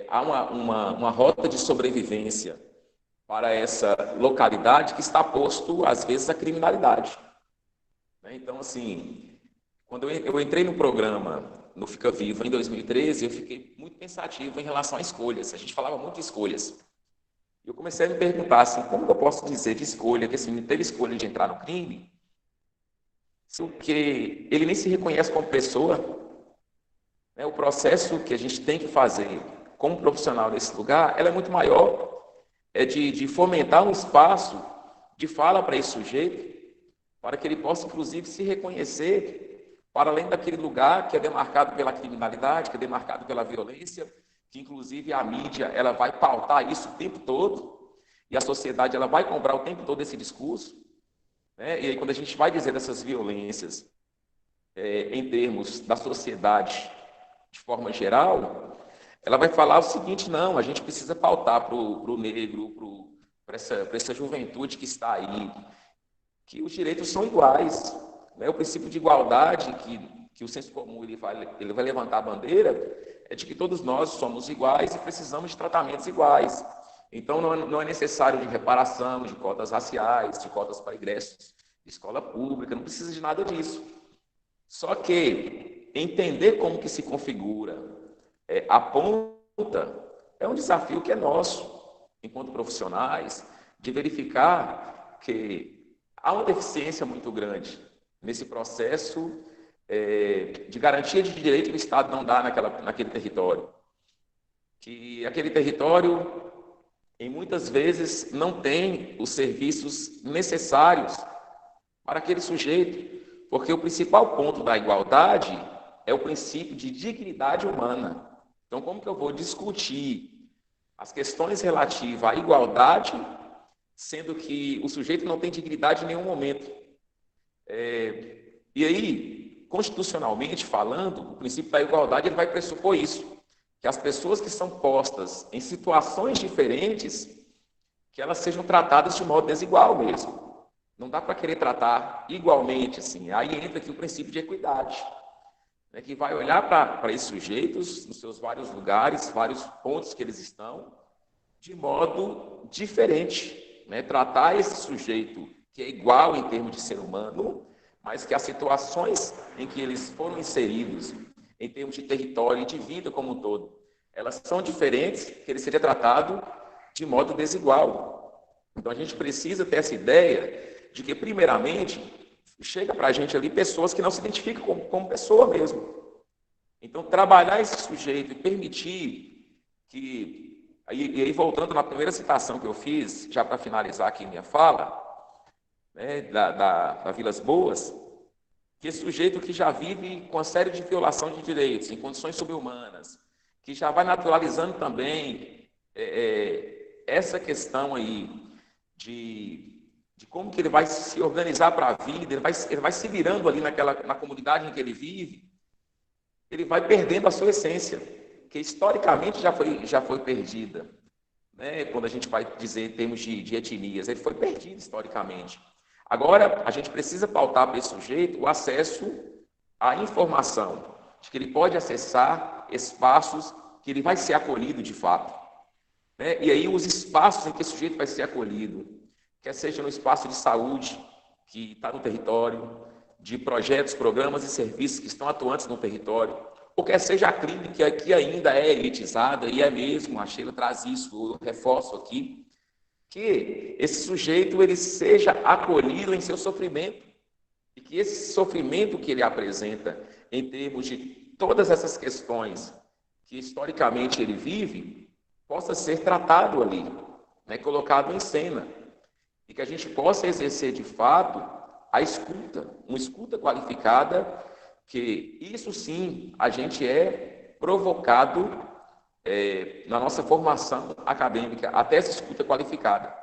Speaker 4: há uma rota de sobrevivência para essa localidade que está posto, às vezes, à criminalidade. Então, assim, quando eu entrei no programa, no Fica Vivo, em 2013, eu fiquei muito pensativo em relação a escolhas. A gente falava muito de escolhas. Eu comecei a me perguntar, assim, como eu posso dizer de escolha, que esse menino teve escolha de entrar no crime, porque ele nem se reconhece como pessoa. O processo que a gente tem que fazer como profissional nesse lugar, ela é muito maior, de fomentar um espaço de fala para esse sujeito, para que ele possa, inclusive, se reconhecer para além daquele lugar que é demarcado pela criminalidade, que é demarcado pela violência, que, inclusive, a mídia ela vai pautar isso o tempo todo, e a sociedade ela vai comprar o tempo todo esse discurso. Né? E aí, quando a gente vai dizer dessas violências em termos da sociedade de forma geral, ela vai falar o seguinte: não, a gente precisa pautar para o negro, para essa juventude que está aí, que os direitos são iguais. Né? O princípio de igualdade que o senso comum ele vai levantar a bandeira é de que todos nós somos iguais e precisamos de tratamentos iguais. Então, não é necessário de reparação, de cotas raciais, de cotas para ingressos de escola pública, não precisa de nada disso. Só que entender como que se configura a ponta é um desafio que é nosso, enquanto profissionais, de verificar que há uma deficiência muito grande nesse processo de garantia de direito que o Estado não dá naquele território. Que aquele território, em muitas vezes, não tem os serviços necessários para aquele sujeito, Porque o principal ponto da igualdade é o princípio de dignidade humana. Então, como que eu vou discutir as questões relativas à igualdade, sendo que o sujeito não tem dignidade em nenhum momento? E aí, constitucionalmente falando, o princípio da igualdade ele vai pressupor isso, que as pessoas que são postas em situações diferentes, que elas sejam tratadas de modo desigual mesmo. Não dá para querer tratar igualmente, assim. Aí entra aqui o princípio de equidade, né, que vai olhar para esses sujeitos, nos seus vários lugares, vários pontos que eles estão, de modo diferente, né? Tratar esse sujeito que é igual em termos de ser humano, mas que as situações em que eles foram inseridos, em termos de território e de vida como um todo, elas são diferentes, que ele seria tratado de modo desigual. Então, a gente precisa ter essa ideia de que, primeiramente, chega para a gente ali pessoas que não se identificam como pessoa mesmo. Então, trabalhar esse sujeito e permitir que... E aí, voltando na primeira citação que eu fiz, já para finalizar aqui minha fala, né, da Vilas Boas, que esse sujeito que já vive com uma série de violação de direitos, em condições subhumanas, que já vai naturalizando também essa questão aí de como que ele vai se organizar para a vida, ele vai se virando ali na comunidade em que ele vive, ele vai perdendo a sua essência, que historicamente já foi perdida, né? Quando a gente vai dizer em termos de etnias, ele foi perdido historicamente. Agora, a gente precisa pautar para esse sujeito o acesso à informação, de que ele pode acessar espaços que ele vai ser acolhido de fato, né? E aí os espaços em que esse sujeito vai ser acolhido, quer seja no espaço de saúde, que está no território, de projetos, programas e serviços que estão atuantes no território, ou quer seja a clínica que ainda é elitizada, e é mesmo, a Sheila traz isso, eu reforço aqui, que esse sujeito ele seja acolhido em seu sofrimento, e que esse sofrimento que ele apresenta, em termos de todas essas questões que historicamente ele vive, possa ser tratado ali, né, colocado em cena, e que a gente possa exercer de fato a escuta, uma escuta qualificada, que isso sim a gente é provocado na nossa formação acadêmica, até essa escuta qualificada.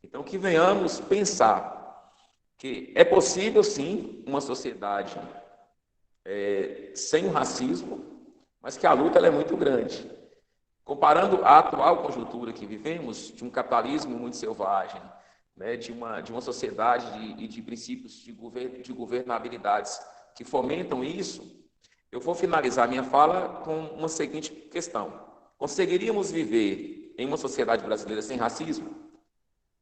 Speaker 4: Então, que venhamos pensar que é possível sim uma sociedade sem o racismo, mas que a luta ela é muito grande. Comparando a atual conjuntura que vivemos, de um capitalismo muito selvagem, né, de uma sociedade e de princípios de governabilidades que fomentam isso, eu vou finalizar minha fala com uma seguinte questão. Conseguiríamos viver em uma sociedade brasileira sem racismo?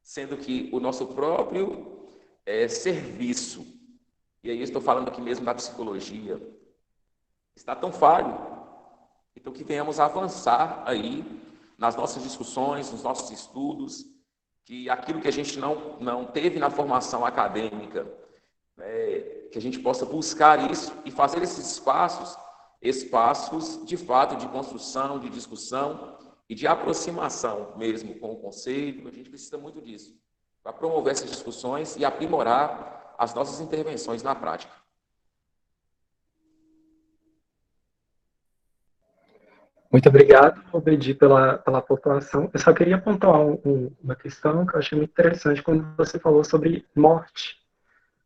Speaker 4: Sendo que o nosso próprio serviço, e aí estou falando aqui mesmo da psicologia, está tão falho. Então, que venhamos avançar aí nas nossas discussões, nos nossos estudos, que aquilo que a gente não teve na formação acadêmica, que a gente possa buscar isso e fazer esses espaços de fato de construção, de discussão e de aproximação mesmo com o Conselho. A gente precisa muito disso, para promover essas discussões e aprimorar as nossas intervenções na prática.
Speaker 2: Muito obrigado, Obedi, pela pontuação. Eu só queria pontuar uma questão que eu achei muito interessante quando você falou sobre morte.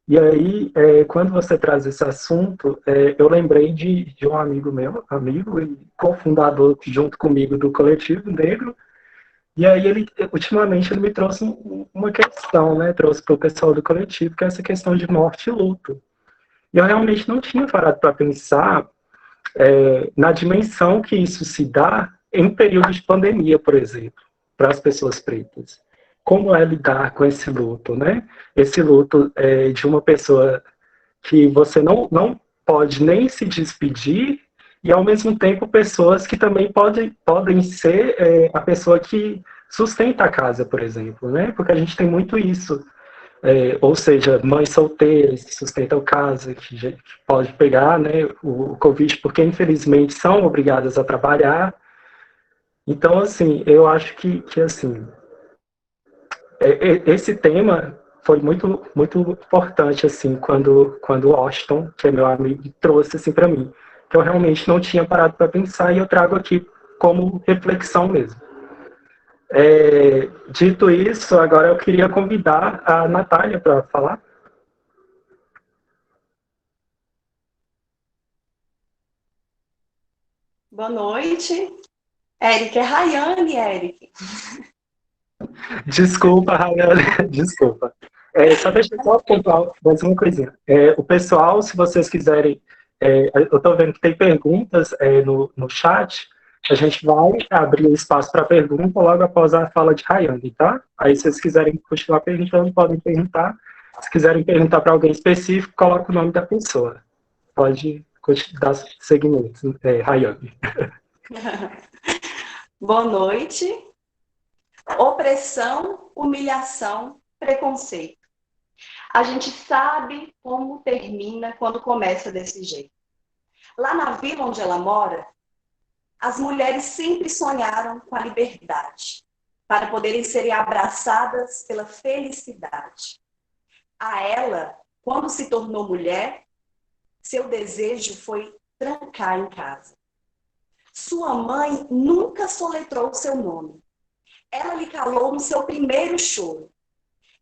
Speaker 2: E aí, quando você traz esse assunto, eu lembrei de um amigo meu, amigo e cofundador junto comigo do Coletivo Negro. E aí, ultimamente, ele me trouxe uma questão, né? Trouxe para o pessoal do coletivo, que é essa questão de morte e luto. E eu realmente não tinha parado para pensar na dimensão que isso se dá em período de pandemia, por exemplo, para as pessoas pretas. Como é lidar com esse luto, né? Esse luto de uma pessoa que você não pode nem se despedir e, ao mesmo tempo, pessoas que também podem ser a pessoa que sustenta a casa, por exemplo, né? Porque a gente tem muito isso. Ou seja, mães solteiras que sustentam casa, que pode pegar, né, o Covid, porque infelizmente são obrigadas a trabalhar. Então, assim, eu acho que assim, esse tema foi muito importante, assim, quando o Washington, que é meu amigo, trouxe, assim, para mim, que eu realmente não tinha parado para pensar e eu trago aqui como reflexão mesmo. Dito isso, agora eu queria convidar a Natália para falar.
Speaker 5: Boa noite. Eric, é Rayane, Eric.
Speaker 2: Desculpa, Rayane, desculpa. Só deixa eu só pontuar mais uma coisinha. O pessoal, se vocês quiserem, eu estou vendo que tem perguntas no chat, a gente vai abrir o espaço para pergunta logo após a fala de Rayane, tá? Aí, se vocês quiserem continuar perguntando, podem perguntar. Se quiserem perguntar para alguém específico, coloca o nome da pessoa. Pode dar seguimento, Rayane.
Speaker 5: Boa noite. Opressão, humilhação, preconceito. A gente sabe como termina quando começa desse jeito. Lá na vila onde ela mora, as mulheres sempre sonharam com a liberdade, para poderem serem abraçadas pela felicidade. A ela, quando se tornou mulher, seu desejo foi trancar em casa. Sua mãe nunca soletrou seu nome. Ela lhe calou no seu primeiro choro.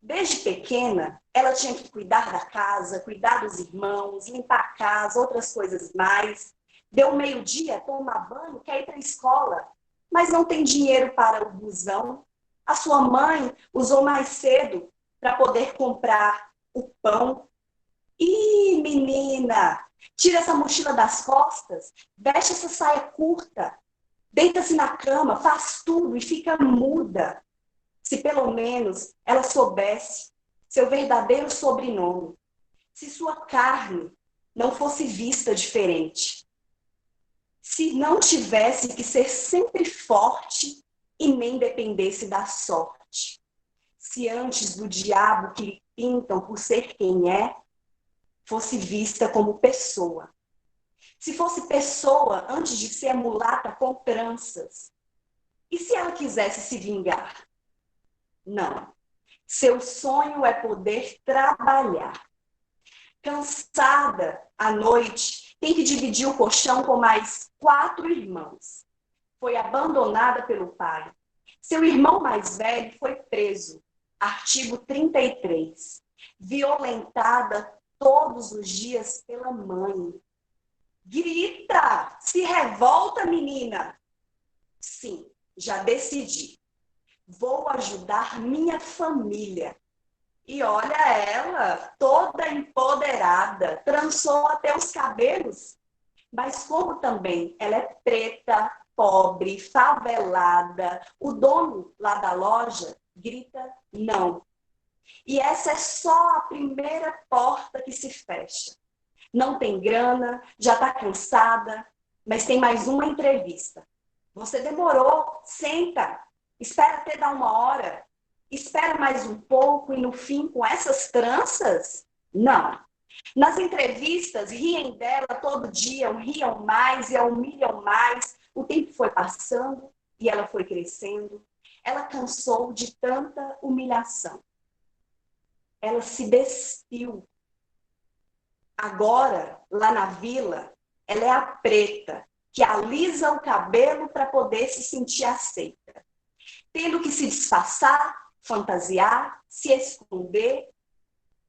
Speaker 5: Desde pequena, ela tinha que cuidar da casa, cuidar dos irmãos, limpar a casa, outras coisas mais. Deu meio-dia, toma banho, quer ir para a escola, mas não tem dinheiro para o busão. A sua mãe usou mais cedo para poder comprar o pão. Ih, menina, tira essa mochila das costas, veste essa saia curta, deita-se na cama, faz tudo e fica muda. Se pelo menos ela soubesse seu verdadeiro sobrenome, se sua carne não fosse vista diferente, se não tivesse que ser sempre forte e nem dependesse da sorte, se antes do diabo que lhe pintam por ser quem é, fosse vista como pessoa. Se fosse pessoa antes de ser mulata com tranças. E se ela quisesse se vingar? Não. Seu sonho é poder trabalhar. Cansada, à noite, tem que dividir o colchão com mais 4 irmãos. Foi abandonada pelo pai. Seu irmão mais velho foi preso. Artigo 33. Violentada todos os dias pela mãe. Grita! Se revolta, menina! Sim, já decidi. Vou ajudar minha família. E olha ela, toda empoderada, trançou até os cabelos. Mas como também ela é preta, pobre, favelada, o dono lá da loja grita não. E essa é só a primeira porta que se fecha. Não tem grana, já está cansada, mas tem mais uma entrevista. Você demorou, senta, espera até dar 1 hora, espera mais um pouco e no fim, com essas tranças? Não. Nas entrevistas, riem dela todo dia, riam mais e a humilham mais. O tempo foi passando e ela foi crescendo. Ela cansou de tanta humilhação. Ela se despiu. Agora, lá na vila, ela é a preta, que alisa o cabelo para poder se sentir aceita. Tendo que se disfarçar, fantasiar, se esconder,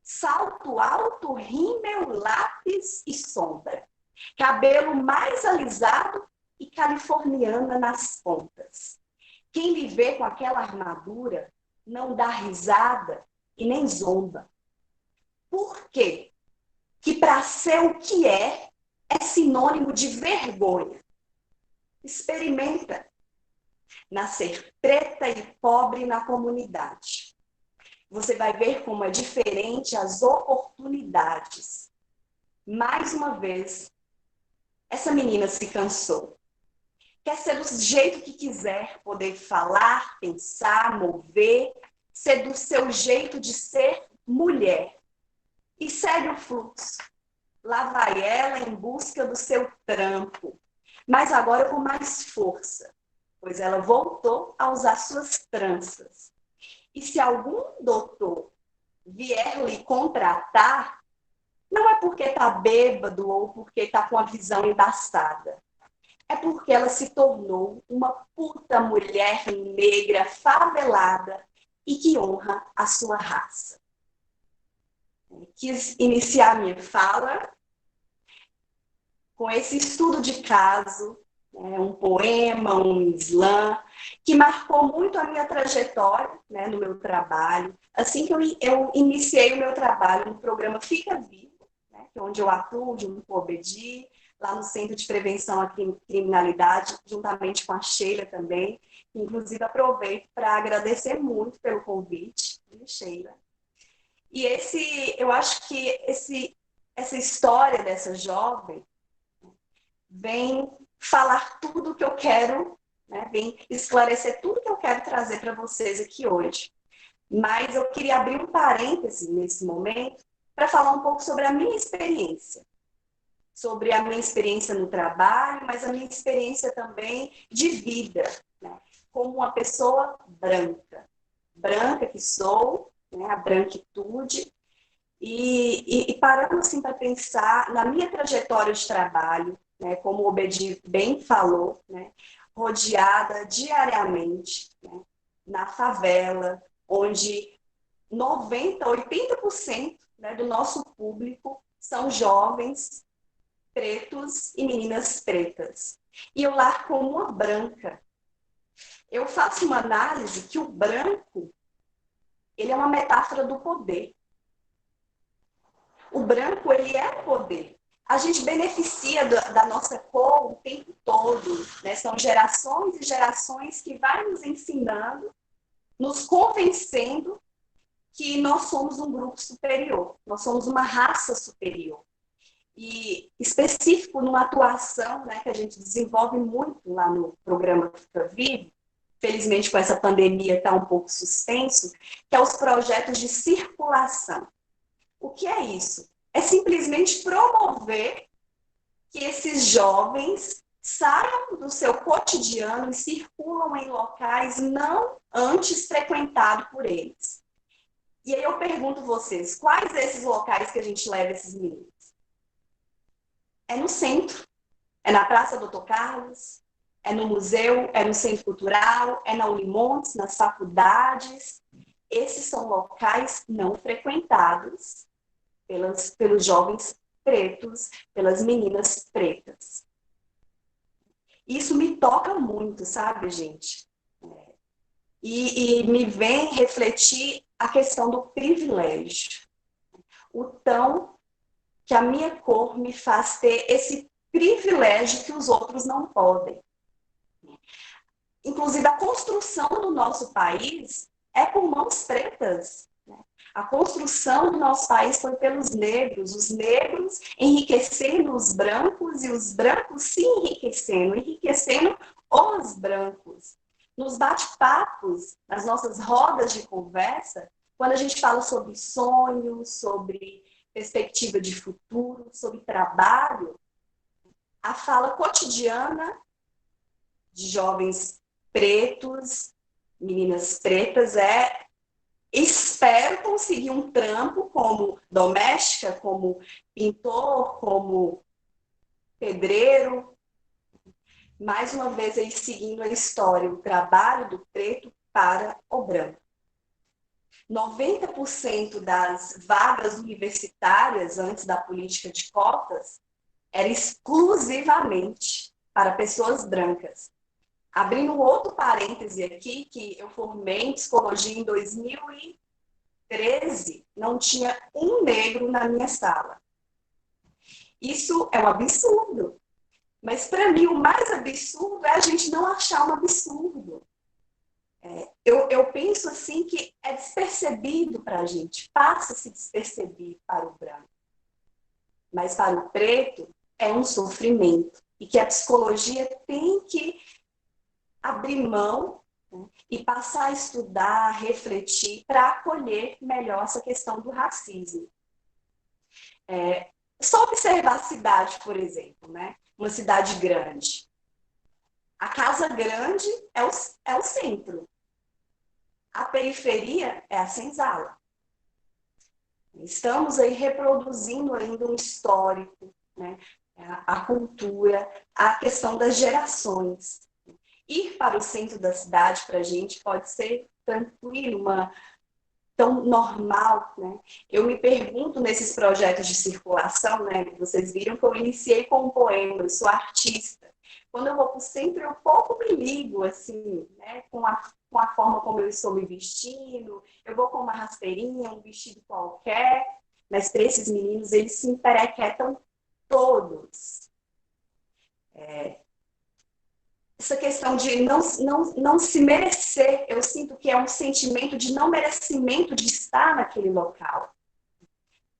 Speaker 5: salto alto, rímel, lápis e sombra. Cabelo mais alisado e californiana nas pontas. Quem lhe vê com aquela armadura não dá risada e nem zomba. Por quê? Que para ser o que é sinônimo de vergonha. Experimenta nascer preta e pobre na comunidade. Você vai ver como é diferente as oportunidades. Mais uma vez, essa menina se cansou. Quer ser do jeito que quiser, poder falar, pensar, mover, ser do seu jeito de ser mulher. E segue o fluxo. Lá vai ela em busca do seu trampo, mas agora com mais força, pois ela voltou a usar suas tranças. E se algum doutor vier lhe contratar, não é porque está bêbado ou porque está com a visão embaçada. É porque ela se tornou uma puta mulher negra, favelada e que honra a sua raça. Quis iniciar minha fala com esse estudo de caso, um poema, um slam, que marcou muito a minha trajetória, né, no meu trabalho. Assim que eu iniciei o meu trabalho no programa Fica Vivo, né, que é onde eu atuo junto com o Obedi, lá no Centro de Prevenção à Criminalidade, juntamente com a Sheila também. Inclusive, aproveito para agradecer muito pelo convite, Sheila. E eu acho que essa história dessa jovem vem falar tudo o que eu quero, né? Vem esclarecer tudo que eu quero trazer para vocês aqui hoje. Mas eu queria abrir um parêntese nesse momento para falar um pouco sobre a minha experiência. Sobre a minha experiência no trabalho, mas a minha experiência também de vida, né? Como uma pessoa branca. Branca que sou, né? A branquitude. E parando assim para pensar na minha trajetória de trabalho, né, como o Obedi bem falou, né, rodeada diariamente, né, na favela, onde 90%, 80%, né, do nosso público são jovens pretos e meninas pretas. E eu lá como uma branca. Eu faço uma análise que o branco, ele é uma metáfora do poder. O branco, ele é o poder. A gente beneficia da nossa cor o tempo todo, né? São gerações e gerações que vai nos ensinando, nos convencendo que nós somos um grupo superior, nós somos uma raça superior. E específico numa atuação, né, que a gente desenvolve muito lá no programa Fica Vivo, felizmente com essa pandemia está um pouco suspenso, que é os projetos de circulação. O que é isso? É simplesmente promover que esses jovens saiam do seu cotidiano e circulam em locais não antes frequentados por eles. E aí eu pergunto a vocês, quais esses locais que a gente leva esses meninos? É no centro, é na Praça Doutor Carlos, é no museu, é no Centro Cultural, é na Unimontes, nas faculdades. Esses são locais não frequentados pelos jovens pretos, pelas meninas pretas. Isso me toca muito, sabe, gente? E me vem refletir a questão do privilégio. O tão que a minha cor me faz ter esse privilégio que os outros não podem. Inclusive, a construção do nosso país é por mãos pretas. A construção do nosso país foi pelos negros, os negros enriquecendo os brancos e os brancos se enriquecendo os brancos. Nos bate-papos, nas nossas rodas de conversa, quando a gente fala sobre sonhos, sobre perspectiva de futuro, sobre trabalho, a fala cotidiana de jovens pretos, meninas pretas, espero conseguir um trampo como doméstica, como pintor, como pedreiro. Mais uma vez aí seguindo a história, o trabalho do preto para o branco. 90% das vagas universitárias antes da política de cotas era exclusivamente para pessoas brancas. Abrindo outro parêntese aqui, que eu formei em psicologia em 2013, não tinha um negro na minha sala. Isso é um absurdo. Mas, para mim, o mais absurdo é a gente não achar um absurdo. Eu penso assim que é despercebido para a gente, passa-se despercebido para o branco. Mas para o preto é um sofrimento. E que a psicologia tem que abrir mão, né, e passar a estudar, refletir, para acolher melhor essa questão do racismo. Só observar a cidade, por exemplo, né? Uma cidade grande. A casa grande é o centro. A periferia é a senzala. Estamos aí reproduzindo ainda um histórico, né? A cultura, a questão das gerações. Ir para o centro da cidade, para a gente, pode ser tranquilo, tão normal, né? Eu me pergunto nesses projetos de circulação, né? Vocês viram que eu iniciei com um poema, eu sou artista. Quando eu vou para o centro, eu pouco me ligo, assim, né? Com a forma como eu estou me vestindo, eu vou com uma rasteirinha, um vestido qualquer, mas para esses meninos, eles se emperequetam todos. Essa questão de não se merecer, eu sinto que é um sentimento de não merecimento de estar naquele local.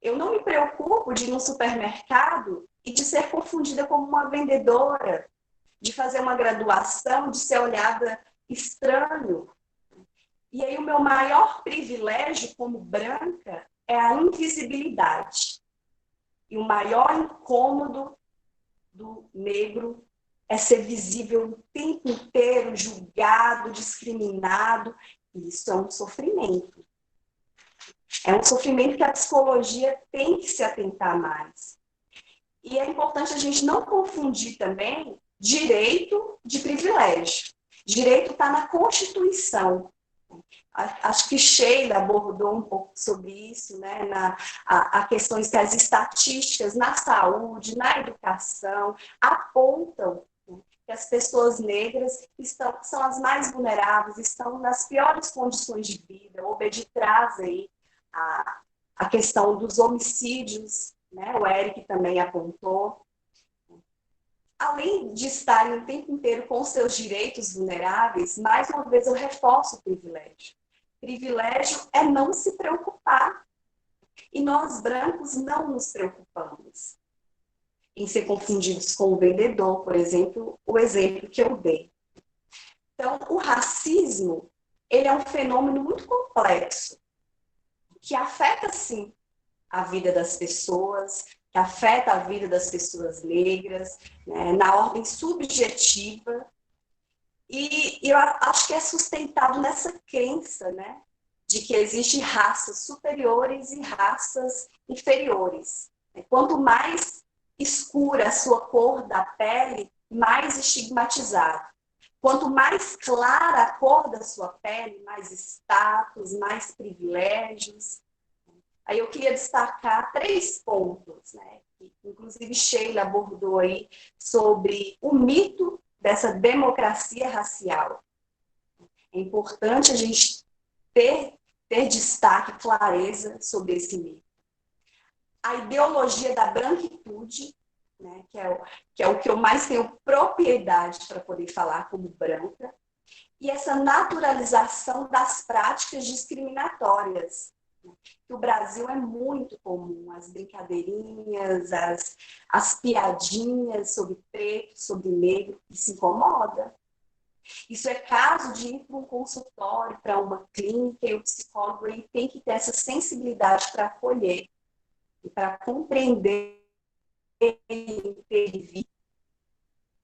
Speaker 5: Eu não me preocupo de ir no supermercado e de ser confundida como uma vendedora, de fazer uma graduação, de ser olhada estranho. E aí o meu maior privilégio como branca é a invisibilidade. E o maior incômodo do negro é ser visível o tempo inteiro, julgado, discriminado. Isso é um sofrimento. É um sofrimento que a psicologia tem que se atentar mais. E é importante a gente não confundir também direito de privilégio. Direito está na Constituição. Acho que Sheila abordou um pouco sobre isso, né? A questões que as estatísticas na saúde, na educação, apontam que as pessoas negras são as mais vulneráveis, estão nas piores condições de vida. O Obedi traz aí a questão dos homicídios, né? O Eric também apontou. Além de estarem o tempo inteiro com seus direitos vulneráveis, mais uma vez eu reforço o privilégio. Privilégio é não se preocupar. E nós, brancos, não nos preocupamos em ser confundidos com o vendedor, por exemplo, o exemplo que eu dei. Então, o racismo, ele é um fenômeno muito complexo, que afeta, sim, a vida das pessoas, que afeta a vida das pessoas negras, né, na ordem subjetiva, e eu acho que é sustentado nessa crença, né, de que existem raças superiores e raças inferiores. Quanto mais escura a sua cor da pele, mais estigmatizado. Quanto mais clara a cor da sua pele, mais status, mais privilégios. Aí eu queria destacar 3 pontos, né? Inclusive Sheila abordou aí sobre o mito dessa democracia racial. É importante a gente ter destaque, clareza sobre esse mito. A ideologia da branquitude, né, que é o que eu mais tenho propriedade para poder falar como branca, e essa naturalização das práticas discriminatórias. O Brasil é muito comum, as brincadeirinhas, as piadinhas sobre preto, sobre negro, que se incomoda. Isso é caso de ir para um consultório, para uma clínica, e o psicólogo ele tem que ter essa sensibilidade para acolher e para compreender e intervir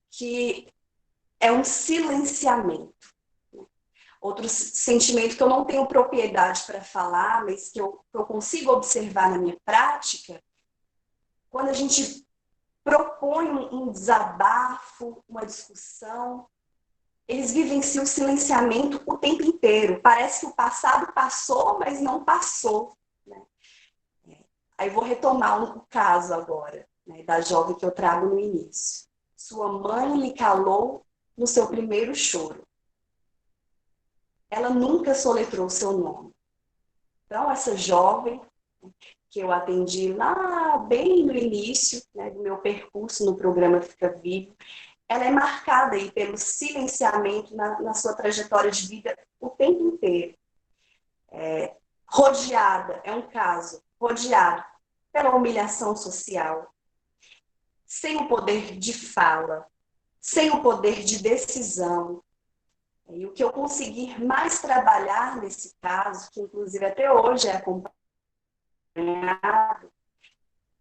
Speaker 5: que é um silenciamento. Outro sentimento que eu não tenho propriedade para falar, mas que eu consigo observar na minha prática, quando a gente propõe um desabafo, uma discussão, eles vivenciam o silenciamento o tempo inteiro. Parece que o passado passou, mas não passou. Né? Aí vou retomar um caso agora, né, da jovem que eu trago no início. Sua mãe lhe calou no seu primeiro choro. Ela nunca soletrou o seu nome. Então, essa jovem que eu atendi lá bem no início, né, do meu percurso no programa Fica Vivo, ela é marcada aí pelo silenciamento na sua trajetória de vida o tempo inteiro. Rodeada, é um caso, rodeado pela humilhação social, sem o poder de fala, sem o poder de decisão. E o que eu consegui mais trabalhar nesse caso, que inclusive até hoje é acompanhado,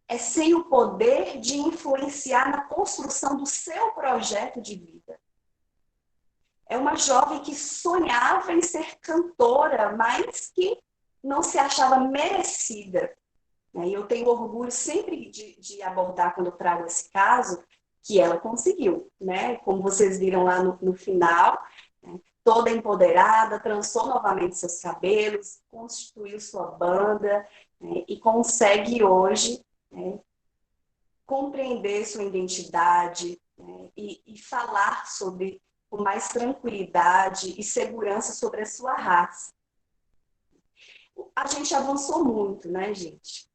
Speaker 5: é sem o poder de influenciar na construção do seu projeto de vida. É uma jovem que sonhava em ser cantora, mas que não se achava merecida né? E eu tenho orgulho sempre de abordar, quando eu trago esse caso, que ela conseguiu, né? Como vocês viram lá no final, né? Toda empoderada, trançou novamente seus cabelos, constituiu sua banda, né? E consegue hoje, né, compreender sua identidade, né? E falar sobre com mais tranquilidade e segurança sobre a sua raça. A gente avançou muito, né, gente?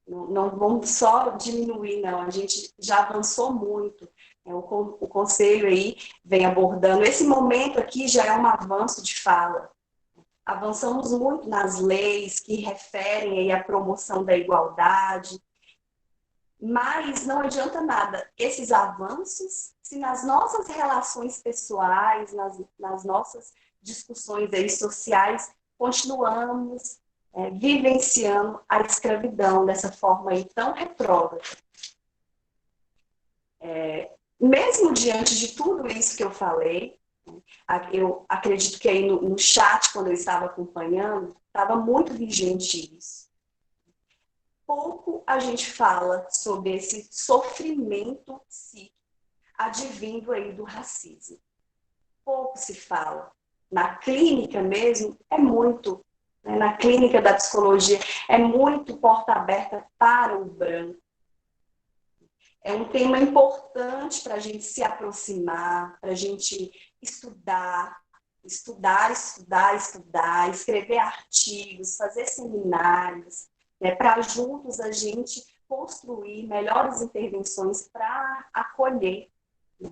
Speaker 5: Não vamos só diminuir, não. A gente já avançou muito. O conselho aí vem abordando. Esse momento aqui já é um avanço de fala. Avançamos muito nas leis que referem aí à promoção da igualdade, mas não adianta nada esses avanços se nas nossas relações pessoais, nas nossas discussões aí sociais, continuamos vivenciando a escravidão dessa forma aí tão retrógrada. Mesmo diante de tudo isso que eu falei, eu acredito que aí no chat, quando eu estava acompanhando, estava muito vigente isso. Pouco a gente fala sobre esse sofrimento psíquico advindo aí do racismo. Pouco se fala. Na clínica mesmo, é muito. Né? Na clínica da psicologia, é muito porta aberta para o branco. É um tema importante para a gente se aproximar, para a gente estudar, escrever artigos, fazer seminários, né, para juntos a gente construir melhores intervenções para acolher, né,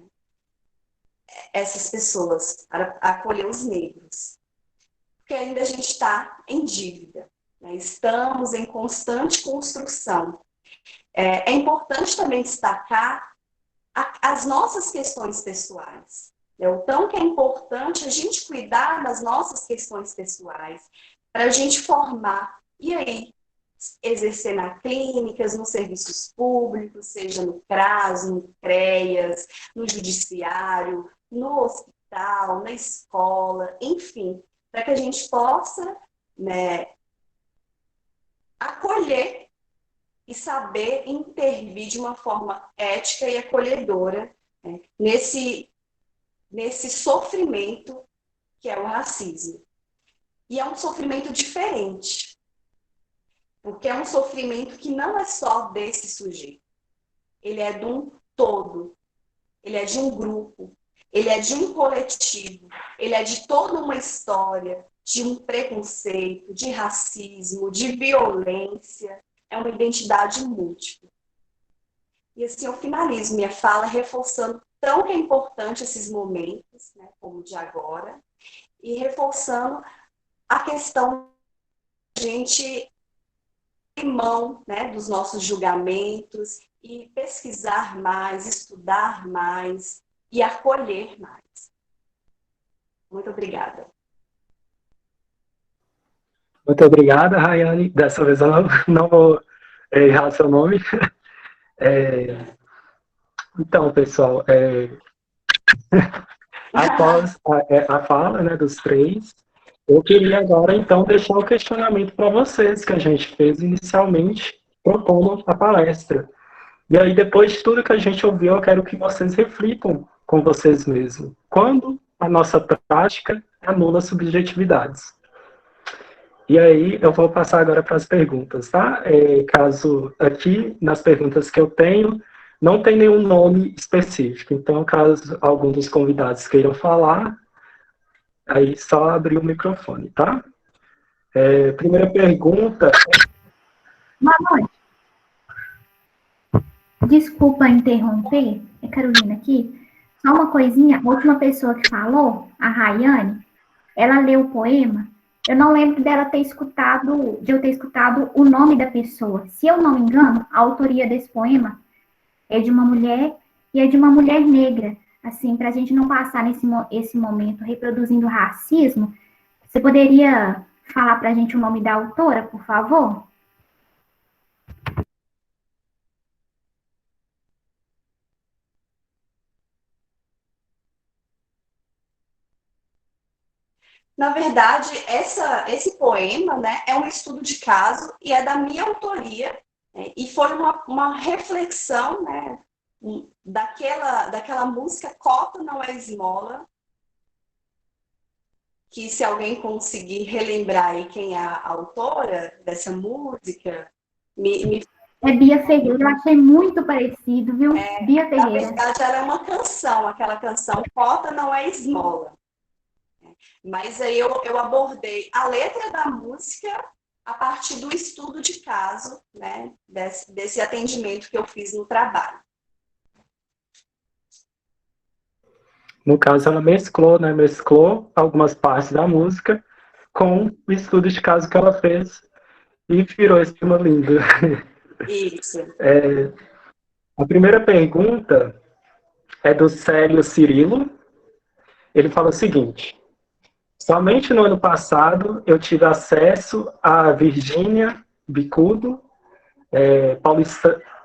Speaker 5: essas pessoas, para acolher os negros. Porque ainda a gente está em dívida, né, estamos em constante construção. É importante também destacar as nossas questões pessoais. O tão que é importante a gente cuidar das nossas questões pessoais, para a gente formar, e aí, exercer na clínicas, nos serviços públicos, seja no CRAS, no CREAS, no judiciário, no hospital, na escola, enfim, para que a gente possa, né, acolher e saber intervir de uma forma ética e acolhedora, né, nesse sofrimento que é o racismo. E é um sofrimento diferente, porque é um sofrimento que não é só desse sujeito. Ele é de um todo, ele é de um grupo, ele é de um coletivo, ele é de toda uma história, de um preconceito, de racismo, de violência. É uma identidade múltipla. E assim eu finalizo minha fala reforçando tão que é importante esses momentos, né, como o de agora, e reforçando a questão de a gente ter mão, né, dos nossos julgamentos e pesquisar mais, estudar mais e acolher mais. Muito obrigada.
Speaker 2: Muito obrigada, Rayane. Dessa vez eu não vou errar seu nome. Então, pessoal, após a fala, né, dos três, eu queria agora, então, deixar o questionamento para vocês, que a gente fez inicialmente, propondo a palestra. E aí, depois de tudo que a gente ouviu, eu quero que vocês reflitam com vocês mesmos. Quando a nossa prática anula subjetividades? E aí, eu vou passar agora para as perguntas, tá? Caso aqui, nas perguntas que eu tenho, não tem nenhum nome específico. Então, caso algum dos convidados queiram falar, aí só abrir o microfone, tá? Primeira pergunta.
Speaker 6: Boa noite. Desculpa interromper, é Carolina aqui. Só uma coisinha, a última pessoa que falou, a Rayane, ela leu o poema. Eu não lembro dela ter escutado, de eu ter escutado o nome da pessoa. Se eu não me engano, a autoria desse poema é de uma mulher e é de uma mulher negra. Assim, para a gente não passar esse momento reproduzindo racismo, você poderia falar para a gente o nome da autora, por favor?
Speaker 5: Na verdade, esse poema, né, é um estudo de caso e é da minha autoria, né, e foi uma reflexão, né, daquela música Cota Não É Esmola, que se alguém conseguir relembrar aí quem é a autora dessa música, me...
Speaker 6: É Bia Ferreira, eu achei muito parecido, viu? Bia
Speaker 5: Na
Speaker 6: Ferreira.
Speaker 5: verdade, ela é uma canção, aquela canção Cota Não É Esmola. Mas aí eu abordei a letra da música a partir do estudo de caso, né, desse atendimento que eu fiz no trabalho.
Speaker 2: No caso, ela mesclou, né? Mesclou algumas partes da música com o estudo de caso que ela fez e virou esse tema lindo.
Speaker 5: Isso.
Speaker 2: A primeira pergunta é do Célio Cirilo. Ele fala o seguinte: somente no ano passado eu tive acesso a Virgínia Bicudo,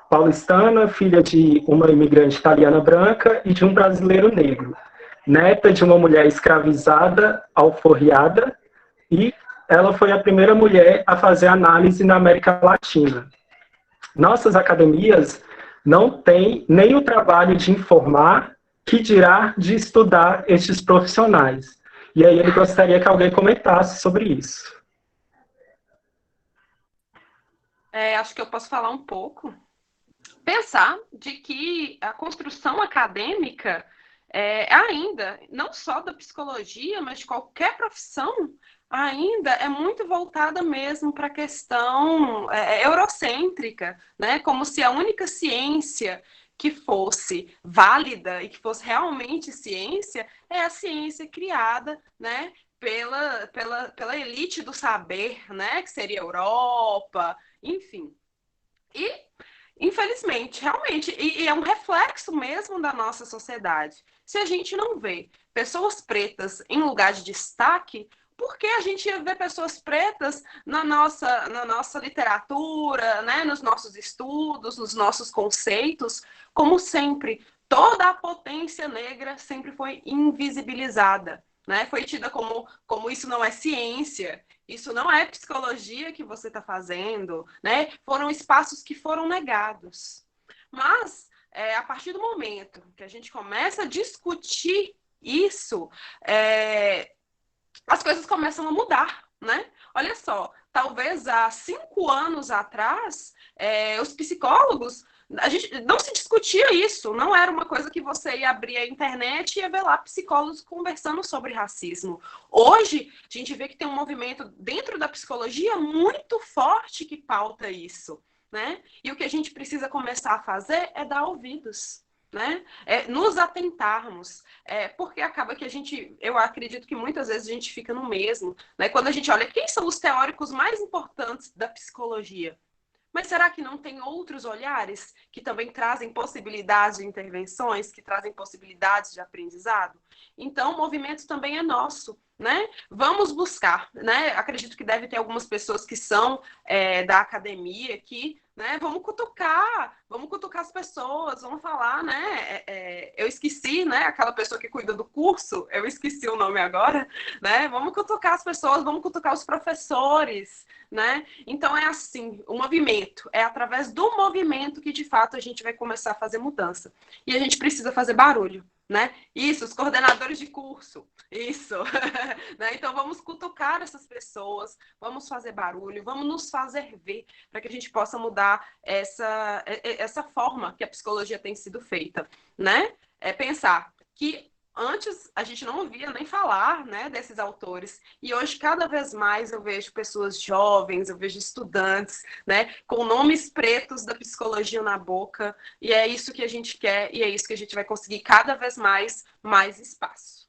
Speaker 2: paulistana, filha de uma imigrante italiana branca e de um brasileiro negro, neta de uma mulher escravizada, alforriada, e ela foi a primeira mulher a fazer análise na América Latina. Nossas academias não têm nem o trabalho de informar, que dirá de estudar estes profissionais. E aí ele gostaria que alguém comentasse sobre isso.
Speaker 3: Acho que eu posso falar um pouco. Pensar de que a construção acadêmica ainda, não só da psicologia, mas de qualquer profissão, ainda é muito voltada mesmo para a questão eurocêntrica, né? Como se a única ciência que fosse válida e que fosse realmente ciência é a ciência criada, né, pela elite do saber, né, que seria a Europa, enfim. E infelizmente, realmente, e é um reflexo mesmo da nossa sociedade. Se a gente não vê pessoas pretas em lugar de destaque, por que a gente ia ver pessoas pretas na nossa literatura, né, nos nossos estudos, nos nossos conceitos? Como sempre, toda a potência negra sempre foi invisibilizada, né? Foi tida como isso não é ciência, isso não é psicologia que você está fazendo, né? Foram espaços que foram negados. Mas, a partir do momento que a gente começa a discutir isso, as coisas começam a mudar, né? Olha só, talvez há 5 anos atrás, os psicólogos, a gente não se discutia isso, não era uma coisa que você ia abrir a internet e ia ver lá psicólogos conversando sobre racismo. Hoje, a gente vê que tem um movimento dentro da psicologia muito forte que pauta isso, né? E o que a gente precisa começar a fazer é dar ouvidos, né? Nos atentarmos, porque acaba que eu acredito que muitas vezes a gente fica no mesmo, né? Quando a gente olha quem são os teóricos mais importantes da psicologia, mas será que não tem outros olhares que também trazem possibilidades de intervenções, que trazem possibilidades de aprendizado? Então, o movimento também é nosso, né? Vamos buscar, né? Acredito que deve ter algumas pessoas que são da academia aqui, né? Vamos cutucar as pessoas, vamos falar, né? Eu esqueci, né? Aquela pessoa que cuida do curso, eu esqueci o nome agora, né? Vamos cutucar as pessoas, vamos cutucar os professores, né? Então é assim, o movimento, é através do movimento que de fato a gente vai começar a fazer mudança. E a gente precisa fazer barulho, né? Isso, os coordenadores de curso, isso. Né? Então vamos cutucar essas pessoas, vamos fazer barulho, vamos nos fazer ver para que a gente possa mudar essa forma que a psicologia tem sido feita, né? Pensar que antes a gente não ouvia nem falar, né, desses autores, e hoje cada vez mais eu vejo pessoas jovens, eu vejo estudantes, né, com nomes pretos da psicologia na boca, e é isso que a gente quer, e é isso que a gente vai conseguir cada vez mais espaço.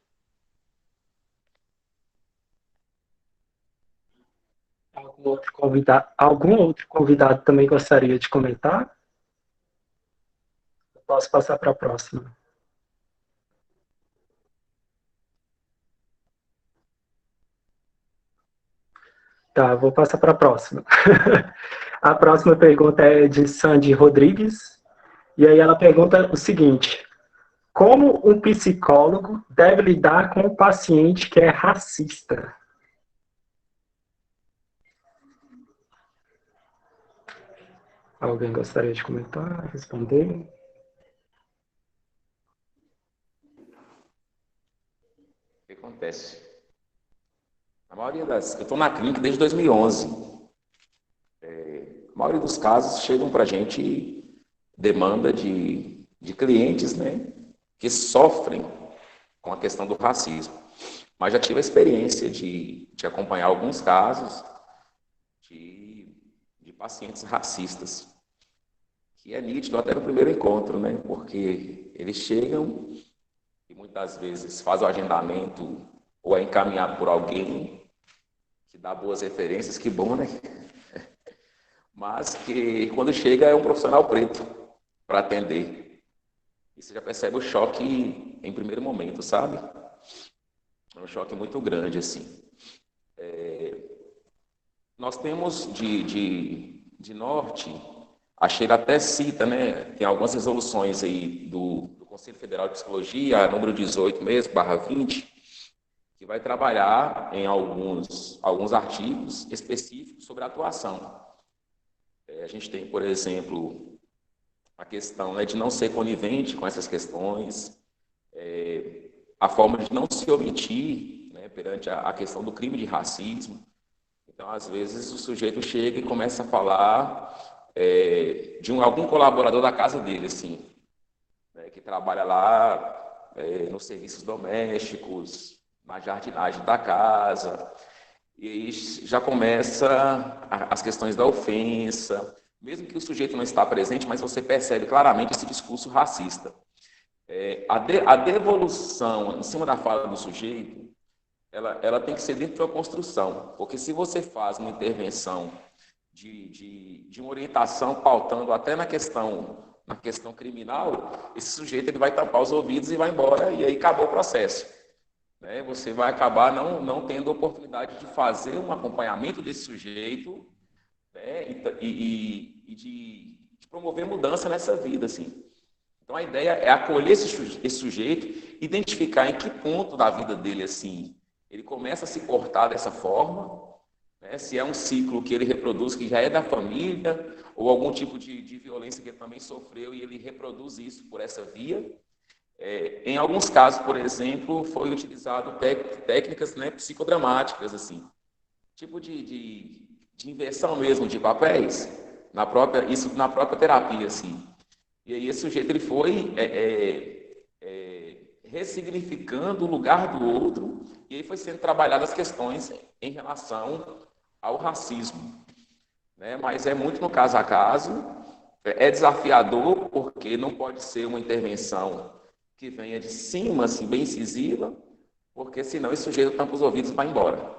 Speaker 2: Algum outro convidado também gostaria de comentar? Eu posso passar para a próxima. Tá, vou passar para a próxima. A próxima pergunta é de Sandy Rodrigues, e aí ela pergunta o seguinte: Como um psicólogo deve lidar com um paciente que é racista? Alguém gostaria de comentar, responder?
Speaker 4: O que acontece? A maioria das... Eu estou na clínica desde 2011. A maioria dos casos chegam para a gente demanda de clientes, né, que sofrem com a questão do racismo. Mas já tive a experiência de acompanhar alguns casos de pacientes racistas, que é nítido até no primeiro encontro, né? Porque eles chegam e muitas vezes fazem o agendamento ou é encaminhado por alguém que dá boas referências, que bom, né? Mas que quando chega é um profissional preto para atender. E você já percebe o choque em primeiro momento, sabe? É um choque muito grande, assim. Nós temos de norte, a Sheila até cita, né? Tem algumas resoluções aí do Conselho Federal de Psicologia, número 18 mesmo, /20, que vai trabalhar em alguns artigos específicos sobre a atuação. A gente tem, por exemplo, a questão, né, de não ser conivente com essas questões, a forma de não se omitir, né, perante a questão do crime de racismo. Então, às vezes, o sujeito chega e começa a falar de algum colaborador da casa dele, assim, né, que trabalha lá nos serviços domésticos, na jardinagem da casa. E aí já começa as questões da ofensa, mesmo que o sujeito não está presente, mas você percebe claramente esse discurso racista. A devolução em cima da fala do sujeito, ela tem que ser dentro de uma construção, porque se você faz uma intervenção de uma orientação pautando até na questão criminal, esse sujeito ele vai tampar os ouvidos e vai embora, e aí acabou o processo. Você vai acabar não tendo oportunidade de fazer um acompanhamento desse sujeito, né, e de promover mudança nessa vida, assim. Então, a ideia é acolher esse sujeito, identificar em que ponto da vida dele, assim, ele começa a se cortar dessa forma, né, se é um ciclo que ele reproduz, que já é da família, ou algum tipo de violência que ele também sofreu e ele reproduz isso por essa via. Em alguns casos, por exemplo, foi utilizado técnicas, né, psicodramáticas, assim, tipo de inversão mesmo de papéis, isso na própria terapia, assim. E aí esse sujeito ele foi ressignificando o lugar do outro, e aí foi sendo trabalhadas as questões em relação ao racismo, né? Mas é muito no caso a caso, é desafiador, porque não pode ser uma intervenção que venha de cima, assim, bem incisiva, porque senão esse sujeito tampa os ouvidos e vai embora.